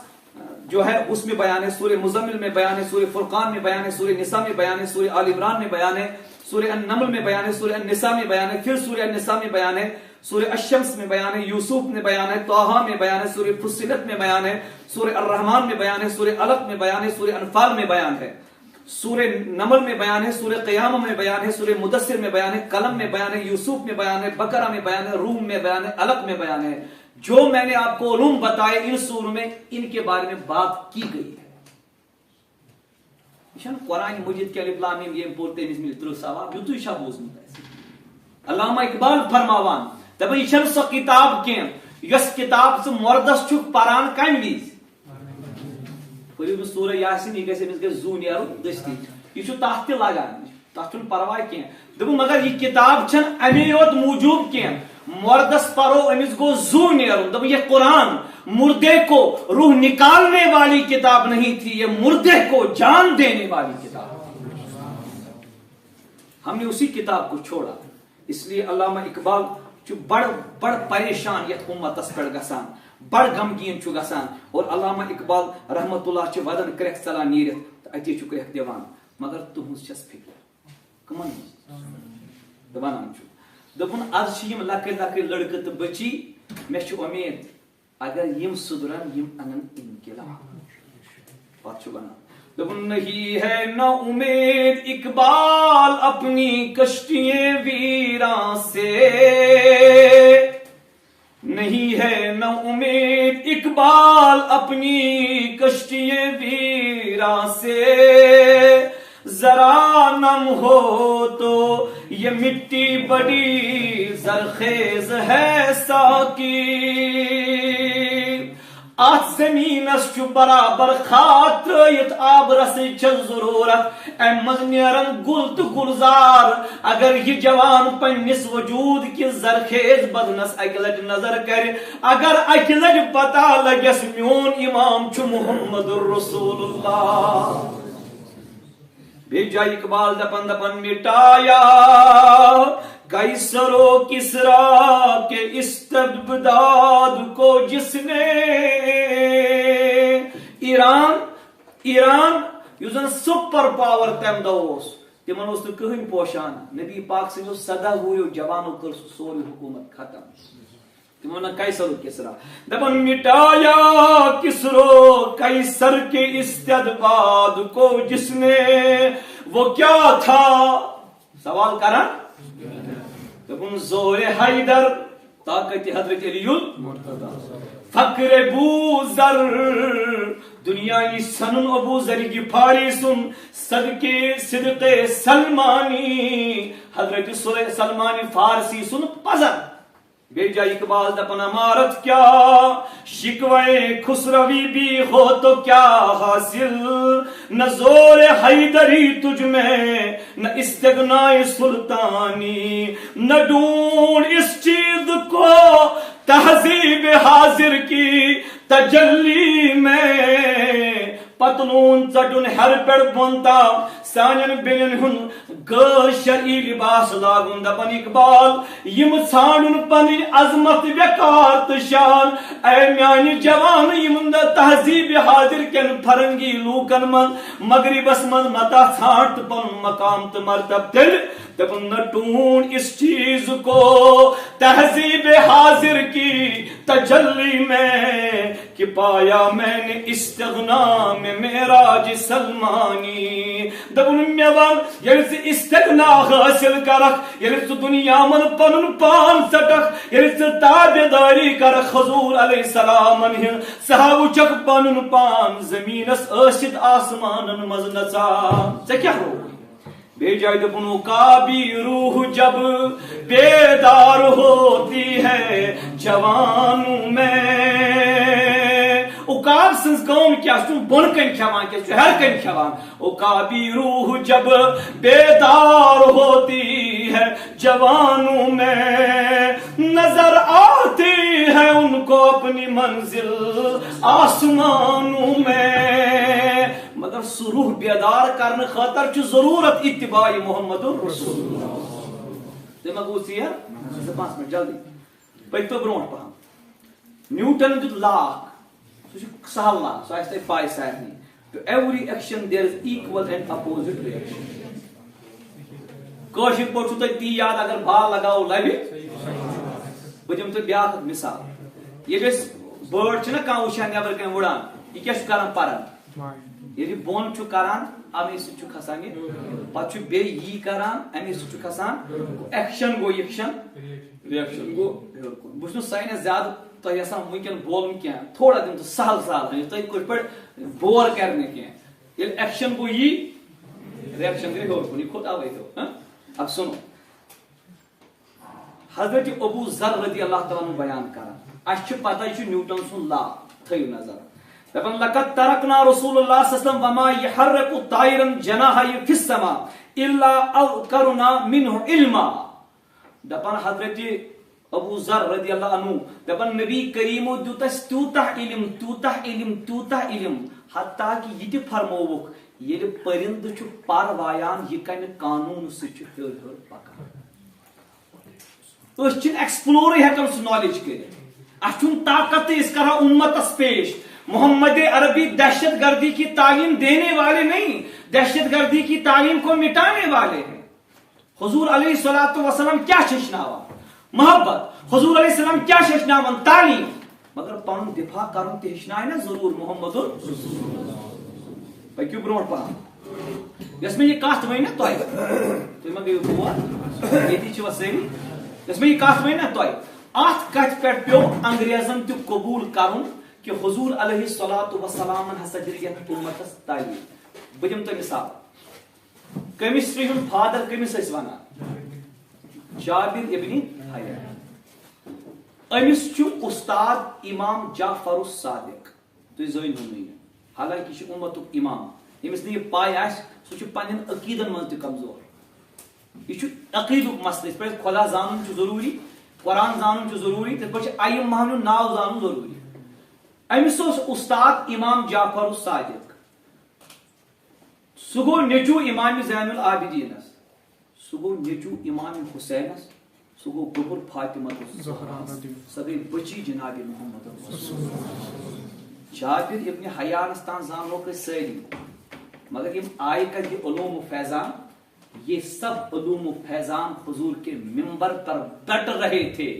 جو ہے اس میں بیان ہے سورہ مزمل میں بیان ہے سورہ فرقان میں بیان ہے سورہ نساء میں بیان ہے سورہ آل عمران میں بیان ہے سورہ النمل میں بیان ہے سورہ النساء میں بیان ہے پھر سورہ النساء میں بیان ہے سورہ الشمس میں بیان ہے یوسف میں بیان ہے طٰہٰ میں بیان ہے سورہ فصلت میں بیان ہے سورہ الرحمن میں بیان ہے سورہ علق میں بیان ہے سورہ انفال میں بیان ہے سورہ نمل میں بیان ہے سورہ قیامہ میں بیان ہے سورہ مدثر میں بیان ہے قلم میں بیان ہے یوسف میں بیان ہے بقرہ میں بیان ہے روم میں بیان ہے علق میں بیان ہے. جو میں نے آپ کو علوم بتائے ان سوروں میں ان کے بارے میں بات کی گئی ہے. قرآن مجید کے الف لام میم یہ پورتے اس میں تر ثواب یوتو شاہ بوزمت ہے. علامہ اقبال فرماوان دپان یہ چھن سو کتاب کین یس کتاب سے مردس چھک پران کم ویز پریو سورہ یاسین یہ گژھِ أمِس گژھِ زو نیرُن دستی یہ چھُ تتھ تہِ لگان تتھ چھُنہٕ پرواے کینٛہہ. دوٚپُن مگر یہ کتاب چھن امی یوت موجوب کینٛہہ مردس پرو امس گو زو نیرون. دب یہ قرآن مردے کو روح نکالنے والی کتاب نہیں تھی یہ مردے کو جان دینے والی کتاب. ہم نے اسی کتاب کو چھوڑا. اس لیے علامہ اقبال بڑ پریشان یت امتس پہ گسان بڑ غمگین گسان اور علامہ اقبال رحمت اللہ ودن کرک ژلان نیرتھ اتی کرک دِوان مگر تہنز چھس فکر کمن ونان دپن آز یم لکٹ لکٹ لڑکہ تو بچی مے چھ امید اگر یم سدرن یم انن انقلاب بات چھو بنا دبن نہیں ہے نہ امید اقبال اپنی کشتییں ویراں سے نہیں ہے نہ امید اقبال اپنی کشتییں ویراں سے ذرا نم ہو تو یہ مٹی بڑی زرخیز ہے ساکی آت زمین اس برابر خاک ترائیت آب رسی چل ضرورت اے مزنیرن گل تو گلزار اگر یہ جوان پنس وجود کی زرخیز بدنس اکلٹ نظر کرے اگر اکلٹ پتا لگس میون امام چھ محمد الرسول اللہ بھیجا اقبال دپن دپن مٹایا قیصر و کسرا کے استبداد کو جس نے ایران یوزن سپر پاور تم دوس تمن اس کہن پوشان نبی پاک سے 17 جوانوں کر سوری حکومت ختم تمہوں قیصر و کسرا دپن مٹایا کسر و قیصر کے استبداد کو جس نے وہ کیا تھا سوال کرا دپن زور حیدر طاقت حضرت علی فقر ابو ذر دنیا کی سنن ابو ذر کی فاری سن صدقے صدق سلمانی حضرت سلمانی فارسی سن پزر بیجا اقبال دپن امارت کیا شکوے خسروی بھی ہو تو کیا حاصل نہ زور حیدری تجھ میں نہ استغناء سلطانی نہ ڈھونڈ اس چیز کو تہذیب حاضر کی تجلی میں پتلون ژٹن ہر پڑ بونتا سانن بینن ہن غیر شرعی لباس لاگن دپن اقبال یم ژھانڈن پنن عظمت وقار تو شان اے میانی جوان یم تہذیب حاضر کن فرنگی لوکن من مغربس من متا ژھانٹ پن مقام تو مرتب دل دپن نہ ڈھونڈ اس چیز کو تہذیب حاضر کی تجلی میں کہ پایا میں نے استغنا میں معراج سلمانی دپن میوان یل سے استغنا حاصل کرک یل سے دنیا من پنن پان سٹک یل سے تابعداری کرک حضور علیہ السلام ہن صحابہ چک پنن پان زمینس ٲسِتھ آسمانن مز نژا ژےٚ کیٛاہ روو بھیجا دپنو کا بھی روح جب بیدار ہوتی ہے جوانوں میں اکاب سنس قوم کیا سن بن کن کھوان کیا ہر کن کھوان اکابی روح جب بیدار ہوتی ہے جوانوں میں نظر آتی ہے ان کو اپنی منزل آسمانوں میں مگر سروح بیدار کرنے خاطر چھ ضرورت اتباع محمد رسول اللہ تمہ گوسی ہے 5 منٹ جلدی پکتو برونٹ پہم نیوٹن دیت لاک سہل لاک سو آستے پائی سارنی to every action there is equal and opposite reaction کاشر پوچھو تو تی یاد اگر بال لگاو لبی بجم تو بیاکھ مثال یہ جس برڈ چھنا کان وچھان نیبر کن وڑان یہ کیا کران پران یہ بون چھو کران امی سے چھو کھسان پتہ چھو بے یہ کران امی سے چھو کھسان ایکشن گو ایکشن ریاکشن گو بچنو سائنس زیادہ تو یہ سام ممکن بولن کیا تھوڑا دن تو سہل سہل ہے تو کوئی پر بور کرنے کیا یہ ایکشن گو یہ ریاکشن گو ہو کنی خود آوے تو اب سنو حضرت ابو ذر رضی اللہ تعالیٰ بیان کرا اچھ پتہ یہ نیوٹن سن لا تھیو نظر دپن لقد ترکنا رسول اللہ صلی اللہ علیہ وسلم وما يحرك طائرا جناحه في السماء الا اذكرنا منه علما دپن حضرت ابو ذر رضی اللہ عنہ دپن نبی کریم دیتس توتہ علم حتیٰ کہ یہ تہ فرموک یل پرند چھ پر وایان یہ کم قانون سچ ہر پکان اس چھ ایکسپلور ہیکن سہ نالج کرت اچھن طاقت اس کرا امتس پیش محمد عربی دہشت گردی کی تعلیم دینے والے نہیں دہشت گردی کی تعلیم کو مٹانے والے ہیں حضور علیہ الصلوۃ والسلام کیا ششناوا محبت حضور علیہ السلام کیا ششناون تعلیم مگر پن دفاع کرن تہ ہچنائے نا ضرور محمد پکیو برو پہن یس میں یہ کت ون نا تھی ما گیو بور یہ ساری یس میں یہ کت ون نا تھی ات کت پہ پیو انگریزن تہ قبول کرن کہ حضور علیہ الصلوۃ والسلام ہسا دل یتھ امتس تعلیم بہ دم تہ مثال کیمسٹری ہند فادر کمس ٲسۍ ونان جابر ابن حیا امس چھ استاد امام جعفر الصادق تھی زٲنۍ ہن حالانکہ یہ امتک امام یمس نہ یہ پاے آسہِ سہ چھ پنن عقیدن من تہ کمزور یہ عقیدک مسئلہ اس پہ خدا زانن چھ ضروری قرآن زانن چھ ضروری تہ پہ ائمہن ہند ناو زانن ضروری امس استاد امام جعفر الصادق سہ گو نیچو امام زین العابدینس سہ گو نیچو امام حسینس سہ گو گبر فاطمہ سہ گئی بچی جناب محمد جابر ابن حیانس تان زانو کہ ساری مگر یم آئے کر یہ علوم و فیضان یہ سب علوم و فیضان حضور کے ممبر پر بٹ رہے تھے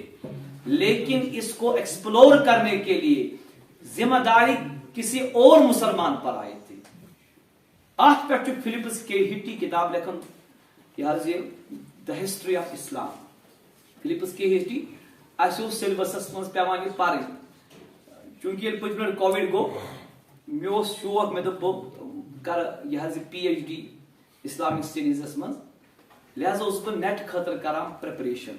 لیکن اس کو ایکسپلور کرنے کے لیے ذمہ داری کسی اور مسلمان پر آئے تھے آت پہ فلپس کے ہٹی کتاب لکھن یہ the history of Islam Philips کے ہٹی اس سیلبسس من پیوان یہ پڑھن چونکہ یہ پتم لٹہ کووڈ گو مے شوق مے دپ کر یہ پی ایچ ڈی اسلامک سٹڈیزس من لہذا اس بہ نیٹ خاطر کران پریپریشن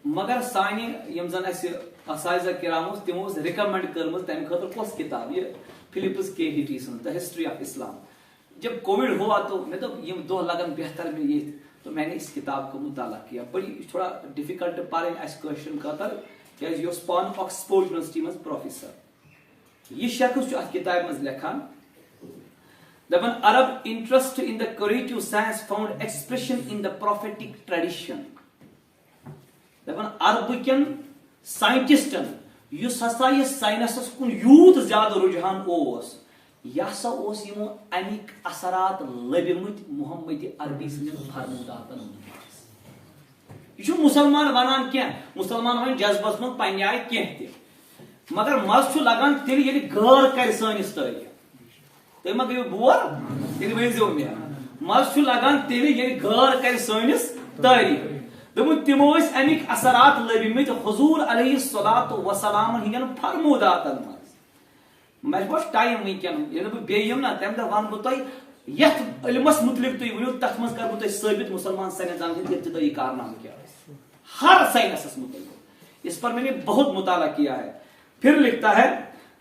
مگر سانہ یم زن اس اساتذہ کرام تمو ریکمینڈ کرمز تمہ خاطر کس کتاب یہ فلپس کے ہٹی سن دا ہسٹری آف اسلام جب کووڈ ہوا تو میں تو یہ دو لگن بہتر میں یہ تو میں نے اس کتاب کا مطالعہ کیا بڑی تھوڑا ڈیفیکلٹ پڑھیں اس کوشچن خاطر کیاز یہ پان آکسفورڈ یونیورسٹی مز پروفیسر یہ شخص ات کتاب مز لکھان دپان Arab interest in the creative science found expression in the prophetic tradition دپان عرب کن سائنٹسٹن اس ہسا یہ سائنسس کن یوت زیادہ رجحان اوس یہ ہسا اوس یمو امیک اثرات لبمت محمد عربی سندن فرموداتن یہ مسلمان ونان کی مسلمان ون جذبس من پنہ آئی کی مگر مز لگان تیل یل غور کر سانس تاریخ تھی ما گیو بور تیل ورزو مے مز لگان تیل یل غور کر سانس تاریخ دپن تمو امیک اثرات لبمت حضور علیہ الصلوۃ والسلام ہندین فرموداتن مے بس ٹائم ونکن یہ بیم نا تمہ دہ ون بہ تہ یتھ علمس متعلق تھی ونو تک مز کر بہ ثابت مسلمان سائنسدان ہند ابتدائی کارنامہ کیا ہر سائنسس متعلق اس پر میں نے بہت مطالعہ کیا ہے پھر لکھتا ہے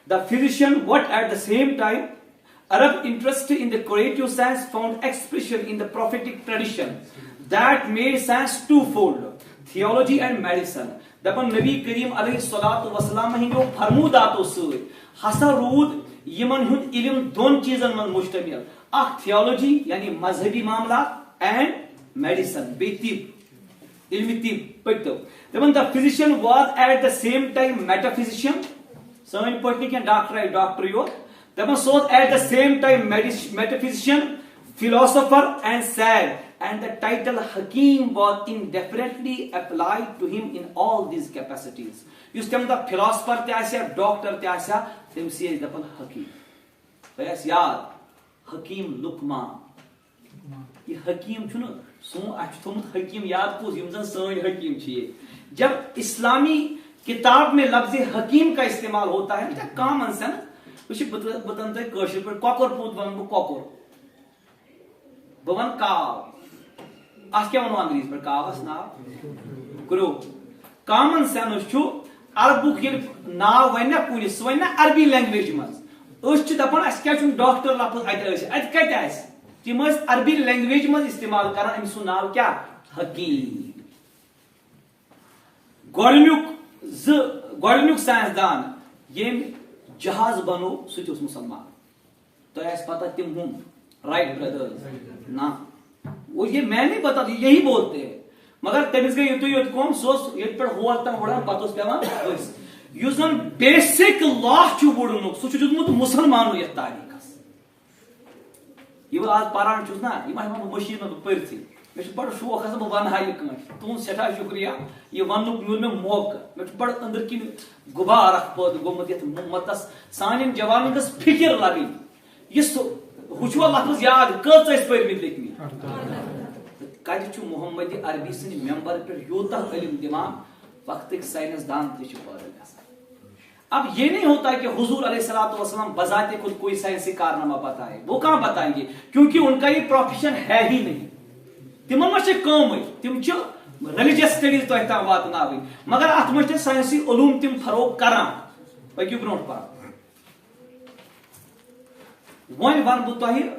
the physician was at the same time Arab interest in the creative science found expression in the prophetic tradition that made science twofold theology and medicine دپن نبی کریم علیہ الصلوۃ والسلام ہندو فرموداتو ست ہسا رود یمن ہند علم دون چیزن من مشتمل اخ تھیولوجی یعنی مذہبی معاملات اینڈ میڈیسن بے طب علم طب پٹو دپن the physician was at the same time metaphysician سن پٹنی کیا ڈاکٹر یو دپن سو at the same time metaphysician philosopher and sad and the title Hakim was indefinitely applied to him in all these capacities یس تم دا philosopher تہ آسیا doctor تہ آسیا تم سی دپن حکیم تہ یاد حکیم لقمان یہ حکیم چھن سون اچھ تھومت حکیم یاد پوز یم زن سن حکیم چھ جب اسلامی کتاب میں لفظ حکیم کا استعمال ہوتا ہے یہ کامن سینس وچ بتن تہ کاشر پر کوکر پوت ون بہ کوکر بون کاو ات کیا ونو انگریز پر کاوس ناو کرو کامن سینس چھو عربک یل ناو ون کن سہ ون عربی لینگویج مز اس چھ دپان اس کیا چھ ڈاکٹر لفظ ات کت آس تم عربی لینگویج مز استعمال کران ام سن ناو کیا حکیم گۄڈنیُک سائنسدان یم جہاز بنو سہ تہ مسلمان تو اس پتہ تم ہم رائٹ بردرز نا وہ یہ میں نہیں بتا یہی بولتے ہیں مگر تمس گئی یتو یت کوم سوس یت پر ہول تم وڑان پتوس پیوان یس زن بیسک لا چھ وڑنک سو چھ دتمت مسلمانو یت تاریخس یہ آج پران چھس نا یہ ما مشین میں پرتھی مے بڑ شوق بہ ونہا یہ کٲنٛسہِ تُہُنٛد سٮ۪ٹھاہ شُکریہ یہ وننُک میول مےٚ موقعہٕ مےٚ چھُ بڑٕ أنٛدرۍ کِنۍ غُبار اکھ پٲدٕ گوٚمُت یتھ مُمتس سانٮ۪ن جوانن گٔژھ فِکر لگٕنۍ یہِ سُہ ہُہ چھُوا لفظ یاد کٔژ ٲسۍ پٔرمٕتۍ لیکھمٕتۍ کتہِ چھُ محمد عربی سٕنٛدِ ممبر پٮ۪ٹھ یوٗتاہ علم دِوان وقتٕکۍ ساینس دان تہِ چھِ پٲدٕ گژھان اب یہ نہیں ہوتا کہ حضور علیہ الصلوۃ والسلام بذات خود کوئی سائنسی کارنامہ بتائے وہ کہاں بتائیں گے کیونکہ ان کا یہ پروفیشن ہے ہی نہیں تمن مچ کم تم ریلیجس سٹڈیز تہ تام واتناوٕنۍ مگر اتھ مچ سائنسی علوم تم فروغ کران پٔکِو برونٛٹھ پہن وۄنۍ ونہٕ بہٕ تۄہہِ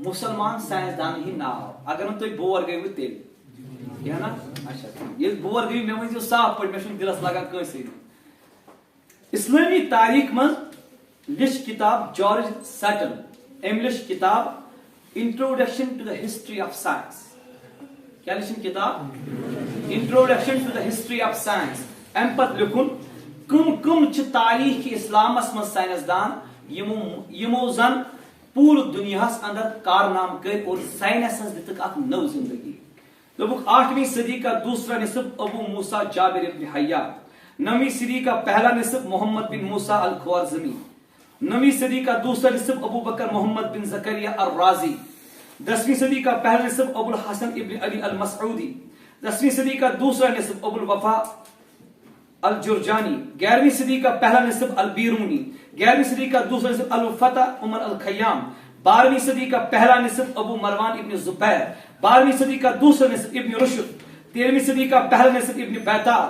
مسلمان سائنس دان ہٕنٛدۍ ناو اگر نہٕ تُہۍ بور گٔیوٕ تیٚلہِ کینٛہہ نا اچھا ییٚلہِ بور گٔیوٕ مےٚ ؤنۍزیو صاف پٲٹھۍ مےٚ چھُنہٕ دِلس لگان کٲنٛسے اسلامی تاریخ من لچھ کتاب جارج سٹن ام لچھ کتاب introduction to the history of science کیا لچھن کتاب introduction to the history of science ام پتہ لکھن کم تاریخ اسلامس من سائنسدان یمو زن پور دنیا اندر کارنام کر اور سائنس دتک اک نو زندگی دوپک 8ویں صدی کا دوسرا نصف ابو موسیٰ جابر ابن حیان 9ویں صدی کا پہلا نصف محمد بن موسیٰ الخوارزمی 9ویں صدی کا دوسرا نصف ابو بکر محمد بن زکریا الرازی 10ویں صدی کا پہلا نصف ابو الحسن ابن علی المسعودی 10ویں صدی کا دوسرا نصف ابو الوفا الجرجانی 11ویں صدی کا پہلا نصف البیرونی 11ویں صدی کا دوسرا نصف الفتح عمر الخیام 12ویں صدی کا پہلا نصف ابو مروان ابن زبیر 12ویں صدی کا دوسرا نصف ابن رشد 13ویں صدی کا پہلا نصف ابن بیتار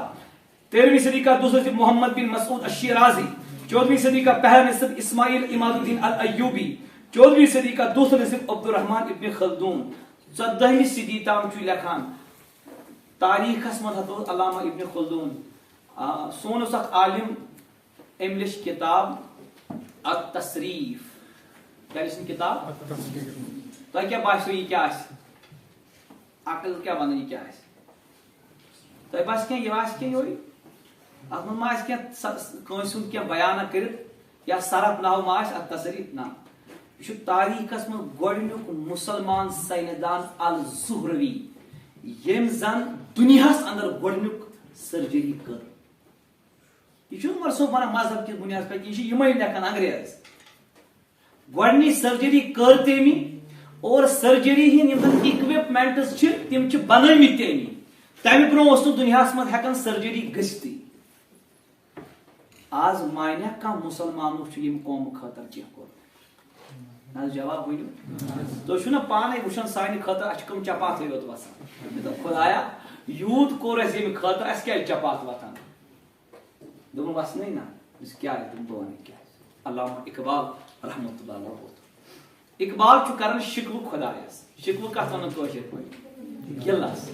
13ویں صدی کا دوسرا نصف محمد بن مسعود الشیرازی 14ویں صدی کا پہلا نصف اسماعیل عماد الدین الایوبی 14ویں صدی کا دوسرا نصف عبد الرحمن ابن خلدون 14ویں صدی تام چھُ لکھان تاریخس منٛز ہتو علامہ ابن خلدون سون اوس اکھ عالم أمۍ لیچھ کتاب التصریف کیا لیچھن کتاب تۄہہِ کیٛاہ باسیو یہِ کیٛاہ آسہِ عقل کیٛاہ ونان یہِ کیٛاہ آسہِ تۄہہِ باسہِ کینٛہہ یہِ آسہِ کینٛہہ یورٕ اتھ منٛز ما آسہِ کینٛہہ کٲنٛسہِ ہُنٛد کینٛہہ بیانہ کٔرِتھ یا صرف ناو ما آسہِ اتھ تصریف نہ یہِ چھُ تاریخس منٛز گۄڈٕنیُک مُسلمان ساینسدان الزہروی ییٚمۍ زن دُنیاہس اندر گۄڈٕنیُک سرجری کٔر یہ عمر صٲب ونان مذہب کس بنیاد پہ یہ یمے لیکھان انگریز گۄڈنِچ سرجری کٔر تٔمی اور سرجری ہند یم اِکوپمنٹس تم بنٲمٕتۍ تٔمی تمہِ برونٛہہ اوس نہٕ دُنیاہس منٛز ہٮ۪کان سرجری گٔژھتٕے آز مانیہ کانٛہہ مُسلمانو چھُ ییٚمہِ قومہٕ خٲطرٕ کینٛہہ کوٚرمُت نہ جواب ؤنِو تُہۍ چھِو نہ پانے وٕچھان سانہِ خٲطرٕ اَسہِ چھِ کٕم چپاتھٕے یوت وسان مےٚ دوٚپ خۄدایا یوٗت کوٚر اَسہِ ییٚمہِ خٲطرٕ اَسہِ کیٛازِ چپاتھ وتھان دوٚپُن وسنٕے نہ کیٛاہ دوٚپُن بہٕ وَنہٕ کیٛاہ علامہ اقبال رحمۃ اللہ علیہ اقبال چھُ کران شِکوٕ خۄدایس شِکوٕ کتھ ونان کٲشِر پٲٹھۍ گِلس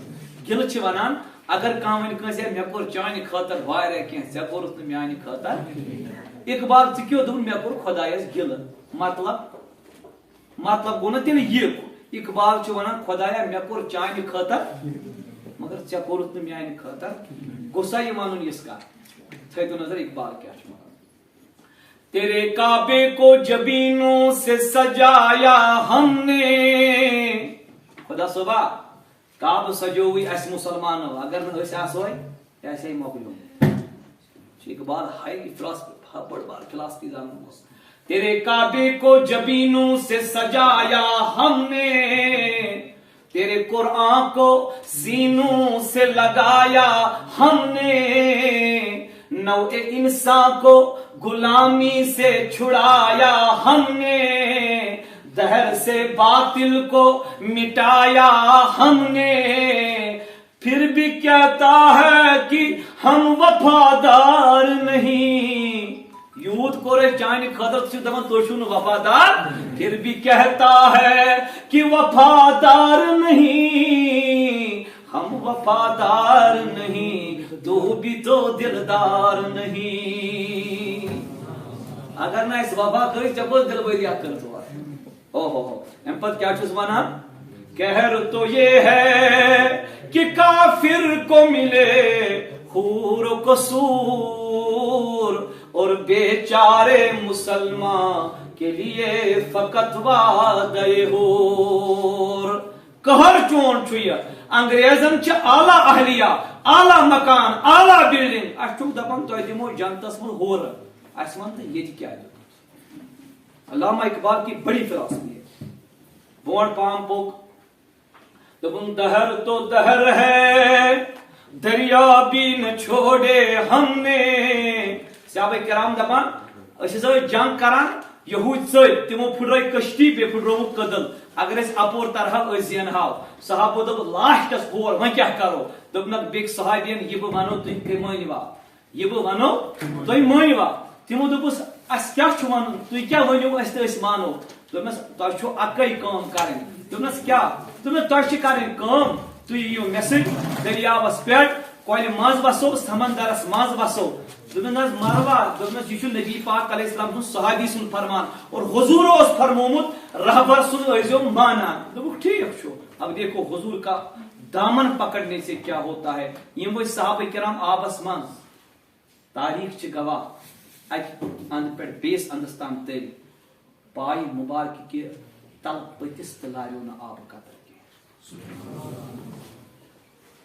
گِلہٕ چھِ ونان اگر کانٛہہ وَنہِ کٲنٛسہِ ہے مےٚ کوٚر چانہِ خٲطرٕ واریاہ کینٛہہ ژےٚ کوٚرُتھ نہٕ میانہِ خٲطرٕ اقبال ژٕ کیٛاہ دوٚپُن مےٚ کوٚر خۄدایس گِلہٕ مطلب گوٚو نہ تیٚلہِ یہِ اقبال چھُ ونان خۄدایا مےٚ کوٚر چانہِ خٲطرٕ مگر ژےٚ کوٚرُتھ نہٕ میانہِ خٲطرٕ گوٚژھا یہِ وَنُن یِژھ کتھ تھٲیتو نظر اقبال کیا چھُ وَنان تیرے کعبے کو جبینوں سے سجایا ہم نے خدا صبح کعبہ سجووٕے اَسہِ مُسلمانو اگر نہٕ أسۍ آسہوے یہِ آسہِ ہے مۄکلیومُت اقبال ہائی فلاسفی بڑ بار فلاسفی زانن اوس تیرے کعبے کو جبینوں سے سجایا ہم نے تیرے قرآن کو سینوں سے لگایا ہم نے نوع انسان کو غلامی سے چھڑایا ہم نے دہر سے باطل کو مٹایا ہم نے پھر بھی کہتا ہے کہ ہم وفادار نہیں یوت کورے چانہِ خٲطرٕ چھِ دپان تُہۍ چھِو نہٕ وفادار پھر بھی کہتا ہے کہ وفادار نہیں ہم وفادار نہیں تو بھی تو دلدار نہیں اگر نہ اس وفا کری ژےٚ کۄس دلبٲری اکھ کٔرٕتھ او ہو امہِ پتہٕ کیٛاہ چھُس ونان کہر تو یہ ہے کہ کافر کو ملے حور و قصور اور بیچارے مسلمان کے لیے فقط وعدے ہور قہر چون چھُ یہِ انگریزن چھ اعلی اہلیہ اعلی مکان اعلی بلڈنگ اچھو دپان تو دمو جنتس من ہور اس ون تو یہ کیا علامہ اقبال کی بڑی فلسفی ہے بونڈ پام پوک دپن دہر تو دہر ہے دریا بھی نہ چھوڑے ہم نے صحابہ کرام دپان اس جنگ کران یہود ست تمو پھڑرے کشتی بے پھڑرومت قدل اگر اس اپور طرح زینہو صحابہ دپ لاسٹس ہور وۄنۍ کیا کرو دپنک بیک صحابین یہ بہ ونو تُہۍ مٲنِوا یہ بہ ونو تُہۍ مٲنِوا تمو دپس اس کیا چھ ون تُہۍ کیا ؤنِو اس تہ أسۍ مانو دپنس تۄہہِ چھو اکے کٲم کرٕنۍ دپنس کیا دپنس تۄہہِ چھِ کرٕنۍ کٲم تُہۍ یِیِو مےٚ سۭتۍ دریاوس پٮ۪ٹھ کۄلہِ منٛز وسو سمندرس منٛز وسو دپنس مروا دپنس یہ نبی پاک علیہ السلام سن صحابی سن فرمان اور حضور اس فرمومت رہبر سن ٲسۍزیو مانان دوٚپُکھ ٹھیک چھُ اب دیکھو حضور کا دامن پکڑنے سے کیا ہوتا ہے یم ؤتھۍ صحابہ کرام آبس منٛز تاریخ چھ گواہ اکہ اند پہ بیس اندس تام تل پائے مبارک کہ تل پتس تہ لاریو نہ آب قطر کی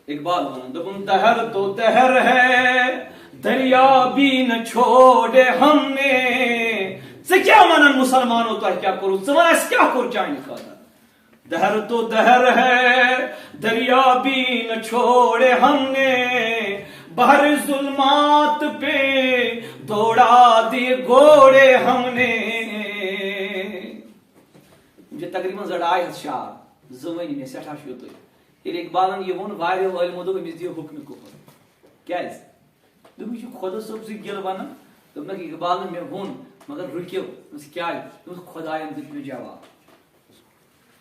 اقبال ونان دپن دہر تو دہر ہے دریا بھی نہ چھوڑے ہم نے ژٕ کیا ونان مسلمانو تہ کیا کرو ژٕ ون اس کیا کور چانہ خاطر دہر تو دہر ہے دریا بھی نہ چھوڑے ہم نے بہر ظلمات پہ دوڑا دیے گھوڑے ہم نے مجھے تقریباً 2.5 شعر زمانی میں سٹھا شوت ییٚلہِ اقبالن یہ ون واریاہو عالمو دوٚپ أمِس دِیِو حُکمہِ کُفر کیٛازِ دوٚپُن یہِ چھُ خۄدا صٲب سٕے گِل ونان دوٚپنکھ اقبالن مےٚ ووٚن مگر رُکِو دوٚپمَس کیٛازِ دوٚپمَس خۄداین دیُت مےٚ جواب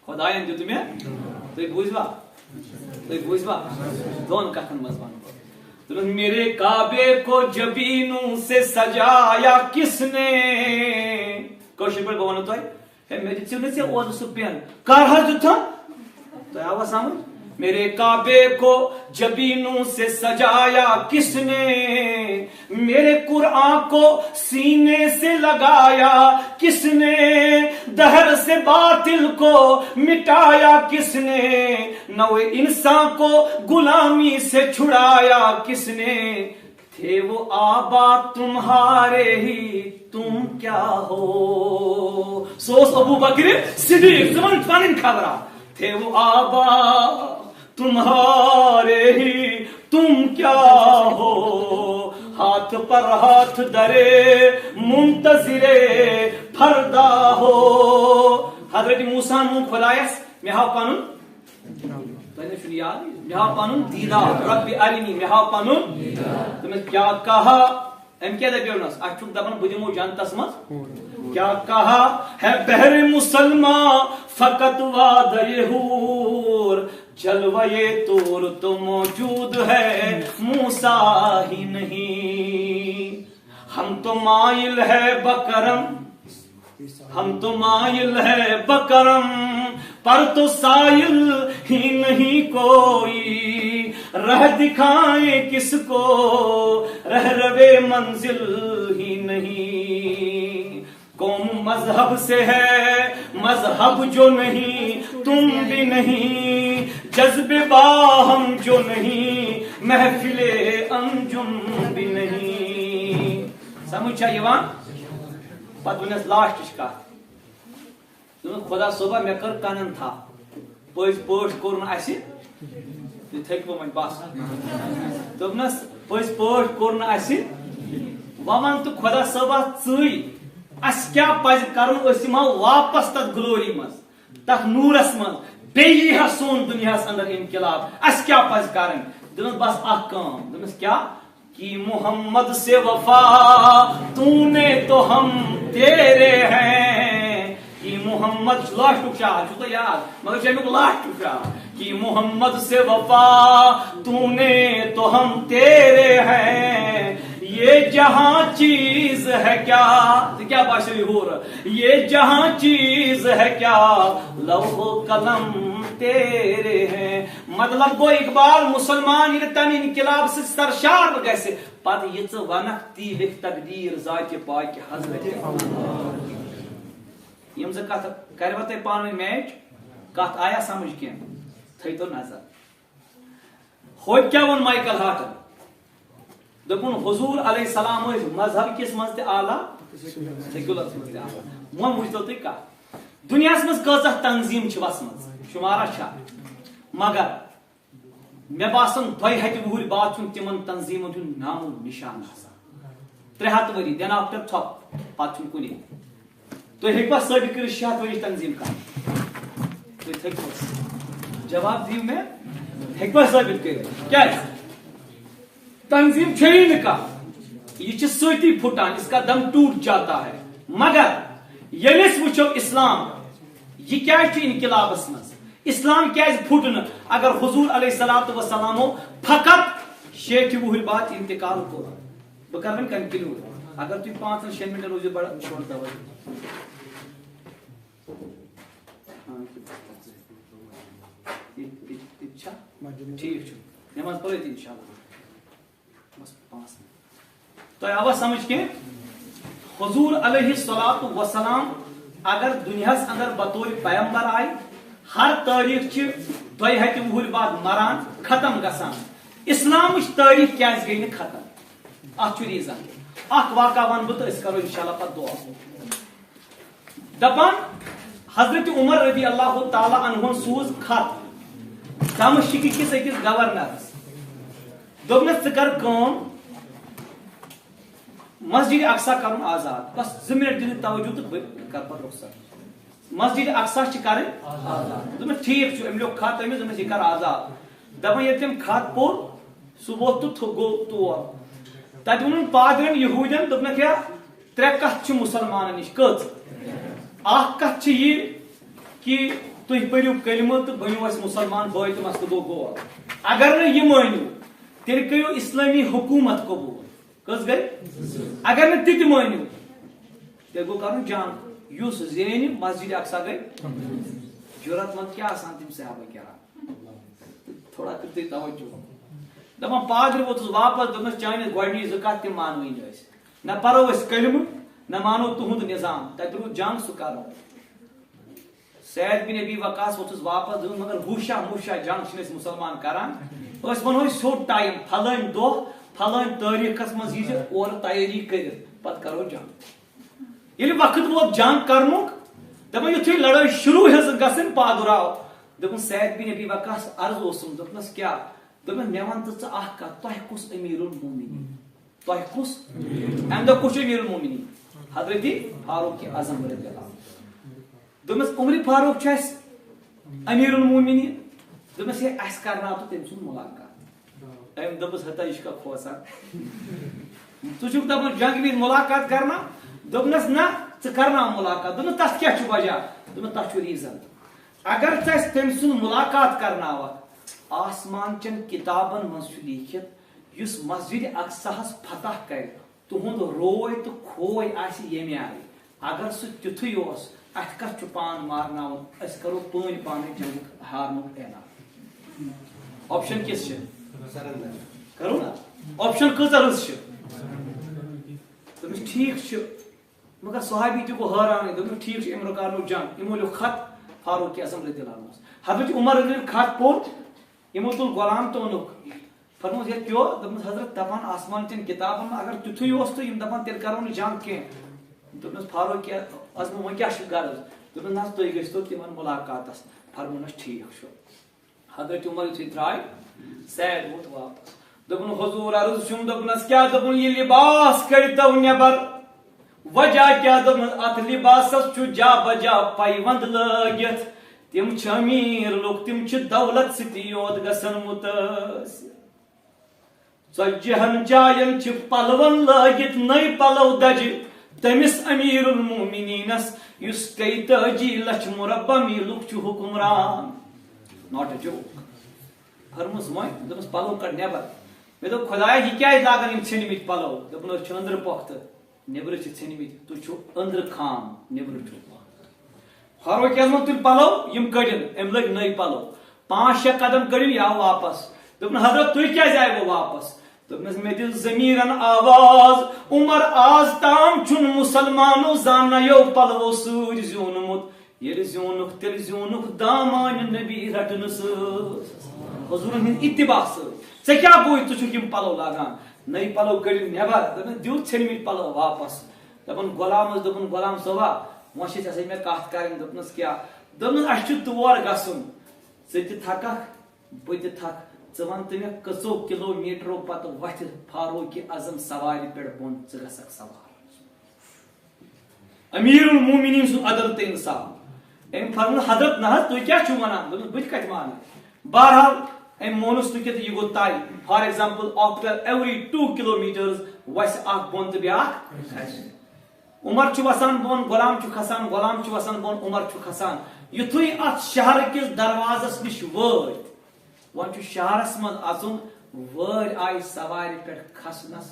خۄداین دیُت مےٚ تُہۍ بوٗزوا دۄن کتھن منٛز ونہٕ بہٕ میرے کعبے کو جبینوں سے سجایا کس نے کٲشِر پٲٹھۍ بہٕ ونو تۄہہِ ہے مےٚ دِژیو نہٕ ژےٚ اوترٕ سُہ پٮ۪ن کر حظ دیُتتھم تۄہہِ آوا سمجھ میرے کعبے کو جبینوں سے سجایا کس نے میرے قرآن کو سینے سے لگایا کس نے دہر سے باطل کو مٹایا کس نے نو انسان کو غلامی سے چھڑایا کس نے تھے وہ آبا تمہارے ہی تم کیا ہو سوس ابو بکر صدیق زمان پنن خبرہ تھے وہ آبا تمہارے ہی تم کیا ہو ہاتھ پر ہاتھ درے منتظر فردا ہو حضرت موسیٰ نون خدایس مے ہاو پنن تۄہہِ چھُنہٕ یاد مے ہاو پنن دیدار رب ارنی مے ہاو پنن تٔمِس کیا کہا أمۍ کیٛاہ دپیونس اَسہِ چھُکھ دپان بہٕ دِمو جنتس منٛز کیا کہا ہے بہر مسلمان فقط وعدہ حور جلوہ طور تو موجود ہے موسیٰ ہی نہیں ہم تو مائل ہے بکرم پر تو سائل ہی نہیں کوئی رہ دکھائیں کس کو رہ روے منزل ہی نہیں قوم مذہب سے ہے مذہب جو نہیں تم بھی نہیں جذبے باہم جو نہیں محفل انجم بھی نہیں سمجھ چھا یوان پتہ ونس لاسٹچ کتھ خدا صبح مے کر کنن تھا پٔزۍ پٲٹھۍ کوٚر نہٕ اَسہِ یہِ تھٔکوٕ وۄنۍ بس دوٚپنس پٔزۍ پٲٹھۍ کوٚر نہٕ اَسہِ وۄنۍ وَن تہٕ خۄدا صٲبا ژٕے اَسہِ کیٛاہ پَزِ کَرُن أسۍ یِمو واپس تتھ گلوری منٛز تتھ نوٗرس منٛز بیٚیہِ یی ہا سون دُنیاہس انٛدر انقلاب اَسہِ کیٛاہ پَزِ کَرٕنۍ دوٚپمس بس اکھ کٲم دوٚپمس کیٛاہ کہ محمد سے وفا تو نے تو ہم تیرے ہیں کہ محمد لاسٹُک شعر چھُ تۄہہِ یاد مگر چھُ امیُک لاسٹُک شعر کہ محمد سے وفا تو نے تو ہم تیرے ہیں یہ جہاں چیز ہے کیا باشا ہو رہا یہ جہاں چیز ہے کیا لوح و قلم تیرے ہیں مطلب گو اقبال مسلمان یہ تمہ انقلاب سے سرشار گژھِ پتہٕ یہ ژٕ ونکھ تی لیکھ تقدیر ذاتِ پاک حضرت یم زٕ کتھ کروا تۄہہِ پانہٕ ؤنۍ میچ کتھ آیا سمجھ کینٛہہ تھٲیتو نظر ہوت کیا ون مائیکل ہارٹن دپن حضور علیہ السلام مذہب کس مز اعلیٰ سیکولر مز اعلیٰ وہ بوجھتو تھی کت دنیا مز کۭژاہ تنظیم وسمژ شمارہ چھا مگر مے باسان 2 ہتہِ وُہٕرۍ بعد چھُنہٕ تِمن تنظیمن ہُنٛد نامو نشان آسان 300 ؤری دین آفٹر تھپ پتہٕ چھُنہٕ کُنی تُہۍ ہیٚکوا ثٲبت کٔرِتھ 600 ؤری تنظیٖم کانٛہہ تُہۍ ہیٚکوا جواب دِیِو مےٚ ہیٚکوا ثٲبت کٔرِتھ کیٛازِ تنظیٖم چھیی نہٕ کانٛہہ یہ چھِ سۭتی پھُٹان اس کا دم ٹوٹ جاتا ہے مگر ییٚلہِ أسۍ وٕچھو اسلام یہ کیٛازِ چھُ انقلابس منٛز اسلام کیٛازِ پھُٹ نہٕ اگر حضور علیہ الصلوۃ والسلامو فقط 6 وُہٕرۍ بعد انتقال کوٚر بہٕ کرٕ وۄنۍ کنکلیوٗڈ اگر تُہۍ 5-6 منٹن روٗزِو بڑٕ شوڑ توجہ ٹھیک چھُ نماز پٔرِتھ انشاء اللہ بس 5 منٹ تۄہہِ آوا سمجھ کینٛہہ حضور علیہ الصلوۃ والسلام اگر دنیاہس اندر بطور پیغمبر آئی ہر تاریخ چھ 2 ہتہِ وُہٕرۍ بعد مران ختم گژھان اسلامٕچ تٲریخ کیازِ گٔے نہٕ ختم اتھ چھُ ریٖزن اکھ واقعہ ون بہٕ تہٕ أسۍ کرو انشاء اللہ پتہٕ دعا دپان حضرت عمر رضی اللہ تعالیٰ عنہن سوز خط دمشق کس أکِس گورنرس دوٚپنس ژٕ کر کٲم مسجد اقصا کرُن آزاد بس 2 منٹ دِنہٕ توجہ تہٕ بہٕ کرٕ پتہٕ رخصت مسجد اقصا چھ کرٕنۍ آزاد دوٚپمس ٹھیٖک چھُ أمۍ لیوٚکھ خط أمِس دوٚپمس یہِ کر آزاد دپان ییٚلہِ تٔمۍ خط پوٚر سُہ ووت تہٕ گوٚو تور تتہِ ووٚنُن پادرٮ۪ن یہوٗدٮ۪ن دوٚپنکھ ہے 3 کتھ چھِ مُسلمانن نِش کٔژ اکھ کتھ چھِ یہِ کہِ تُہۍ پٔرِو کلمہٕ تہٕ بٔنِو اَسہِ مُسلمان بٲے تہٕ مسلہٕ گوٚو غور اگر نہٕ یہِ مٲنِو تیٚلہِ کٔرِو اسلٲمی حکوٗمت قبوٗل کٔژ گٔے اگر نہٕ تہِ تہِ مٲنِو تیٚلہِ گوٚو کرُن جنگ یُس زینہِ مسجد اقصا گٔے جُرت منٛد کیٛاہ آسان تِم صحابہ کرام تھوڑا کٔرِو تُہۍ توجہ دپان پادر ووتُس واپس دوٚپنس چانہِ گۄڈنِچ 2 کتھ تِم مانوٕے نہٕ أسۍ نہ پرو أسۍ کلمہٕ نہ مانو تُہُنٛد نظام تتہِ روٗد جنگ سُہ کرو سعید بن ابی وقاص ووتُس واپس دوٚپُن مگر ہوشا موشا جنگ چھِنہٕ أسۍ مُسلمان کران أسۍ ونو سیوٚد ٹایم پھلٲنۍ دۄہ پھلٲنۍ تٲریٖخس منٛز ییٖزِ اورٕ تیٲری کٔرِتھ پتہٕ کرو جنگ ییٚلہِ وقت ووت جنگ کرنُک دپان یُتھُے لڑٲے شروع ہیٚژ گژھٕنۍ پادُر آو دوٚپُن سعید بن ابی وقاص عرض اوسُم دوٚپنس کیٛاہ دوٚپُن مےٚ ون تہٕ ژٕ اکھ کتھ تۄہہِ کُس امیٖر المومنیٖن تۄہہِ کُس امہِ دۄہ کُس چھُ امیٖر المومنیٖن حضرت فاروق اعظم رضی اللہ دوٚپمس عمر فاروق چھُ اسہِ امیٖر المومنیٖن دوٚپمس ہے اسہِ کرناو تہٕ تٔمۍ سُنٛد مُلاقات أمۍ دوٚپُس ہتا یہِ چھُ کھا کھوژان ژٕ چھُکھ دپان جنگ وِزِ مُلاقات کرنا دوٚپنس نہ ژٕ کرناو مُلاقات دوٚپنس تتھ کیٛاہ چھُ وجہ دوٚپُن تتھ چھُ ریٖزن اگر ژٕ اسہِ تٔمۍ سُنٛد مُلاقات کرناوکھ آسمان چٮ۪ن کِتابن منٛز چھُ لیٖکھِتھ یُس مسجد اقصاہس فتح کرِ تُہُنٛد روے تہٕ کھوے آسہِ ییٚمہِ آیہِ اگر سُہ تیُتھُے اوس اتھ کتھ چھُ پان مارناوُن أسۍ کرو پٲنۍ پانے جنگُک ہارنُک اعلان آپشن کِس چھِ کرو نا آپشن کۭژاہ رٕژ چھِ دوٚپمس ٹھیٖک چھُ مگر صحابی تہِ گوٚو حٲرانٕے دوٚپمس ٹھیٖک چھُ أمۍ رُکاونو جنگ یِمو لیوٚکھ خط فاروق اعظم رضی اللہ عنہس حضرت عمر رضی اللہ خط پوٚر یِمو تُل غلام تہٕ اوٚنُکھ فرموس ہے کیو دوٚپمس حضرت دپان آسمان چٮ۪ن کِتابن منٛز اگر تیُتھُے اوس تہٕ یِم دپان تیٚلہِ کرو نہٕ جنگ کینٛہہ دوٚپنس فاروق اعظم وۄنۍ کیٛاہ چھُ غرض دوٚپنس نہ حظ تُہۍ گٔژھۍتو تِمن مُلاقاتس فرمونس ٹھیٖک چھُ حضرت عمر یُتھُے درٛاے سعید ووت واپس دوٚپُن حضوٗر عرض چھُم دوٚپنس کیٛاہ دوٚپُن یہِ لِباس کٔڑۍتو نٮ۪بر وجہ کیٛاہ دوٚپنس اتھ لِباسس چھُ جا بجا پیوند لٲگِتھ تِم چھِ امیٖر لُکھ تِم چھِ دولت سۭتی یوت گژھان مُتٲثر 40 جاین چھِ پلون لٲگِتھ نٔے پلو دجہِ تٔمِس امیٖر المومنیٖنس یُس 43 لچھ مربع میٖلُک چھُ حُکمران ناٹ اے جوک فرموس وۄنۍ دوٚپمس پلو کڑ نٮ۪بر مےٚ دوٚپ خۄدایا یہِ کیٛازِ لاگان یِم ژھیٚنمٕتۍ پلو دوٚپُن أسۍ چھِ أنٛدرٕ پۄختہٕ نٮ۪برٕ چھِ ژھیٚنمٕتۍ تُہۍ چھِو أنٛدرٕ خام نٮ۪برٕ چھُ فاروق اعظمن تُلۍ پلو یِم کٔڑِن أمۍ لٲگۍ نٔے پلو 5-6 قدم کٔڑِن یہِ آو واپس دوٚپُن حضرت تُہۍ کیٛازِ آیوٕ واپس دوٚپنس مےٚ دِژ ضمیٖرن آواز عمر آز تام چھُنہٕ مُسلمانو زانٛنَیو پلوو سۭتۍ زیوٗنمُت ییٚلہِ زیوٗنُکھ تیٚلہِ زیوٗنُکھ دامانہِ نبی رٹنہٕ سۭتۍ حضوٗرن ہٕنٛدۍ اتباع سۭتۍ ژے کیا گوئی ژٕ چھُکھ یِم پلو لاگان نٔے پلو کٔڑِو نٮ۪بر دوٚپُن دِو ژھیٚنمٕتۍ پلو واپس دپان غلامس دوٚپُن غلام صٲبا وۄنۍ چھِ ژےٚ سۭتۍ مےٚ کتھ کَرٕنۍ دوٚپنس کیٛاہ دوٚپنس اَسہِ چھُ تور گژھُن ژٕ تہِ تھککھ بہٕ تہِ تھکھ ژٕ وَن تہٕ مےٚ کٔژو کِلو میٖٹرو پتہٕ وتھِ فاروق اعظم سوارِ پٮ۪ٹھ بۄن ژٕ گژھکھ سوار امیر المومنین سُنٛد عدل تہٕ انصاف أمۍ فرموو حضرت نہ حظ تُہۍ کیٛاہ چھِو ونان دوٚپُس بہٕ تہِ کتہِ مانہٕ بہرحال أمۍ مونُس نہٕ کینٛہہ تہٕ یہِ گوٚو طے فار ایگزامپل آفٹر ایوری 2 کِلومیٖٹٲرٕز وسہِ اکھ بۄن تہٕ بیاکھ کھسہِ عمر چھُ وسان بۄن غلام چھُ کھسان غلام چھُ وسان بۄن عمر چھُ کھسان یُتھُے اتھ شہرٕ کِس دروازس نِش وٲتۍ وۄنۍ چھُ شہرس منٛز اژُن وٲرۍ آیہِ سوارِ پٮ۪ٹھ کھسنس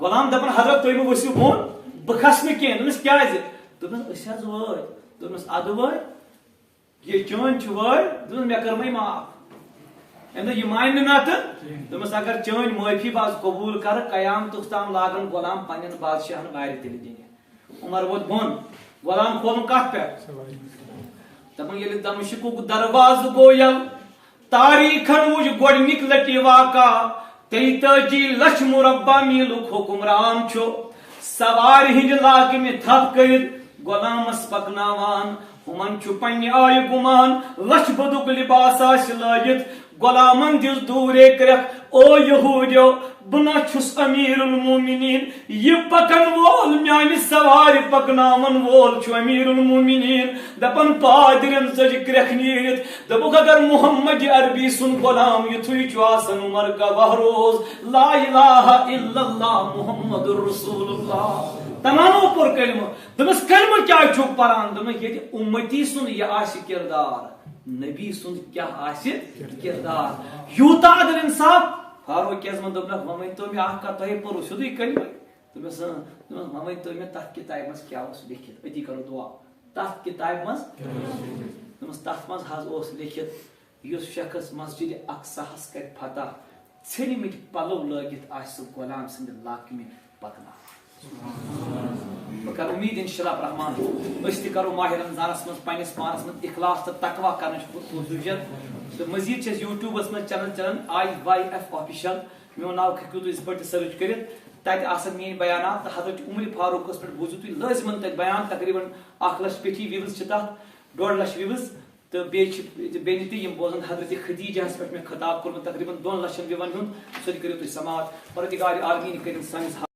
غلام دپان حضرت تُہۍ مہٕ ؤسِو بۄن بہٕ کھسہٕ نہٕ کینٛہہ دوٚپنس کیٛازِ دوٚپنس أسۍ حظ وٲتۍ دوٚپنس ادٕ وٲرۍ یہ چٲنۍ چھِ وٲرۍ دوٚپنس مےٚ کٔرمَے معاف أمۍ دوٚپ یہِ مانہِ نہٕ نتہٕ دوٚپمس اگر چٲنۍ معٲفی بہٕ آز قبوٗل کرٕ قیامتُک تام لاگن غلام پننٮ۪ن بادشاہن وارِ تِلہٕ دِنہِ عمر ووت بۄن غلام کھولُن کتھ پٮ۪ٹھ دپان ییٚلہِ دمشقُک دروازٕ گوٚو یلہٕ تاریٖخن وُچھ گۄڈنِکۍ لٹہِ واقع 33 لچھ مربع میٖلُک حُکمران چھُ سوارِ ہٕنٛدِ لاگمہِ تھپھ کٔرِتھ غلامس پکناوان ہُمن چھُ پننہِ آیہِ گُمان لچھ بدُک لباس آسہِ لٲگِتھ غلامن دِژ دوٗرے کرکھ او یہوٗدیو بہٕ نہ چھُس أمیٖر المومنیٖن یہِ پکن وول میانہِ سوارِ پکناون وول چھُ أمیٖر المومنیٖن دپان پادرٮ۪ن ژٔج کرکھ نیٖرِتھ دوٚپُکھ اگر محمد عربی سُنٛد غلام یِتھُے چھُ آسان عمر گواہ روز لا الہ الا اللہ محمد رسول اللہ تمامو پوٚر کلمہٕ دوٚپمس کلمہٕ کیٛازِ چھُکھ پران دوٚپمس ییٚتہِ اُمتی سُنٛد یہِ آسہِ کردار نبی سُنٛد کیٛاہ آسہِ کردار یوٗتاہ عدل انصاف فاروق اعظمن دوٚپنکھ وۄنۍ ؤنۍتو مےٚ اکھ کتھ تۄہہِ پوٚروٕ سیوٚدُے کلمہٕ دوٚپمس وۄنۍ ؤنۍتو مےٚ تتھ کِتابہِ منٛز کیٛاہ اوس لیکھِتھ أتی کرو دُعا تتھ کِتابہِ منٛز دوٚپمس تتھ منٛز حظ اوس لیکھِتھ یُس شخص مسجدِ اقصاہس کرِ فتح ژھیٚنمٕتۍ پلو لٲگِتھ آسہِ سُہ غلام سٕنٛدِ لاکمہِ پکناوان بہٕ کرٕ اُمید انشاء اللہ رحمان أسۍ تہِ کرو ماہِ رمضانس منٛز پننِس پانس منٛز اخلاص تہٕ تقوا کرنٕچ کوٗشِش تہٕ مزیٖد چھِ اسہِ یوٗٹیوٗبس منٛز چینل چلان IYF آفیشل میون ناو ہیٚکِو تُہۍ یِتھ پٲٹھۍ تہِ سٔرٕچ کٔرِتھ تتہِ آسن میٲنۍ بیانات تہٕ حضرت عمرِ فاروقس پٮ۪ٹھ بوٗزِو تُہۍ لٲزمن تتہِ بیان تقریٖبن 1 لچھ پیٚٹھی وِوٕز چھِ تتھ 1.5 لچھ وِوٕز تہٕ بیٚیہِ چھِ بیٚنہِ تہِ یِم بوزن حضرت خدیجہس پٮ۪ٹھ مےٚ خطاب کوٚرمُت تقریٖبن 2 لچھن وِوَن ہُنٛد سُہ تہِ کٔرِو تُہۍ سماعت پروردگارِ عالمیٖن کٔرِنۍ سٲنِس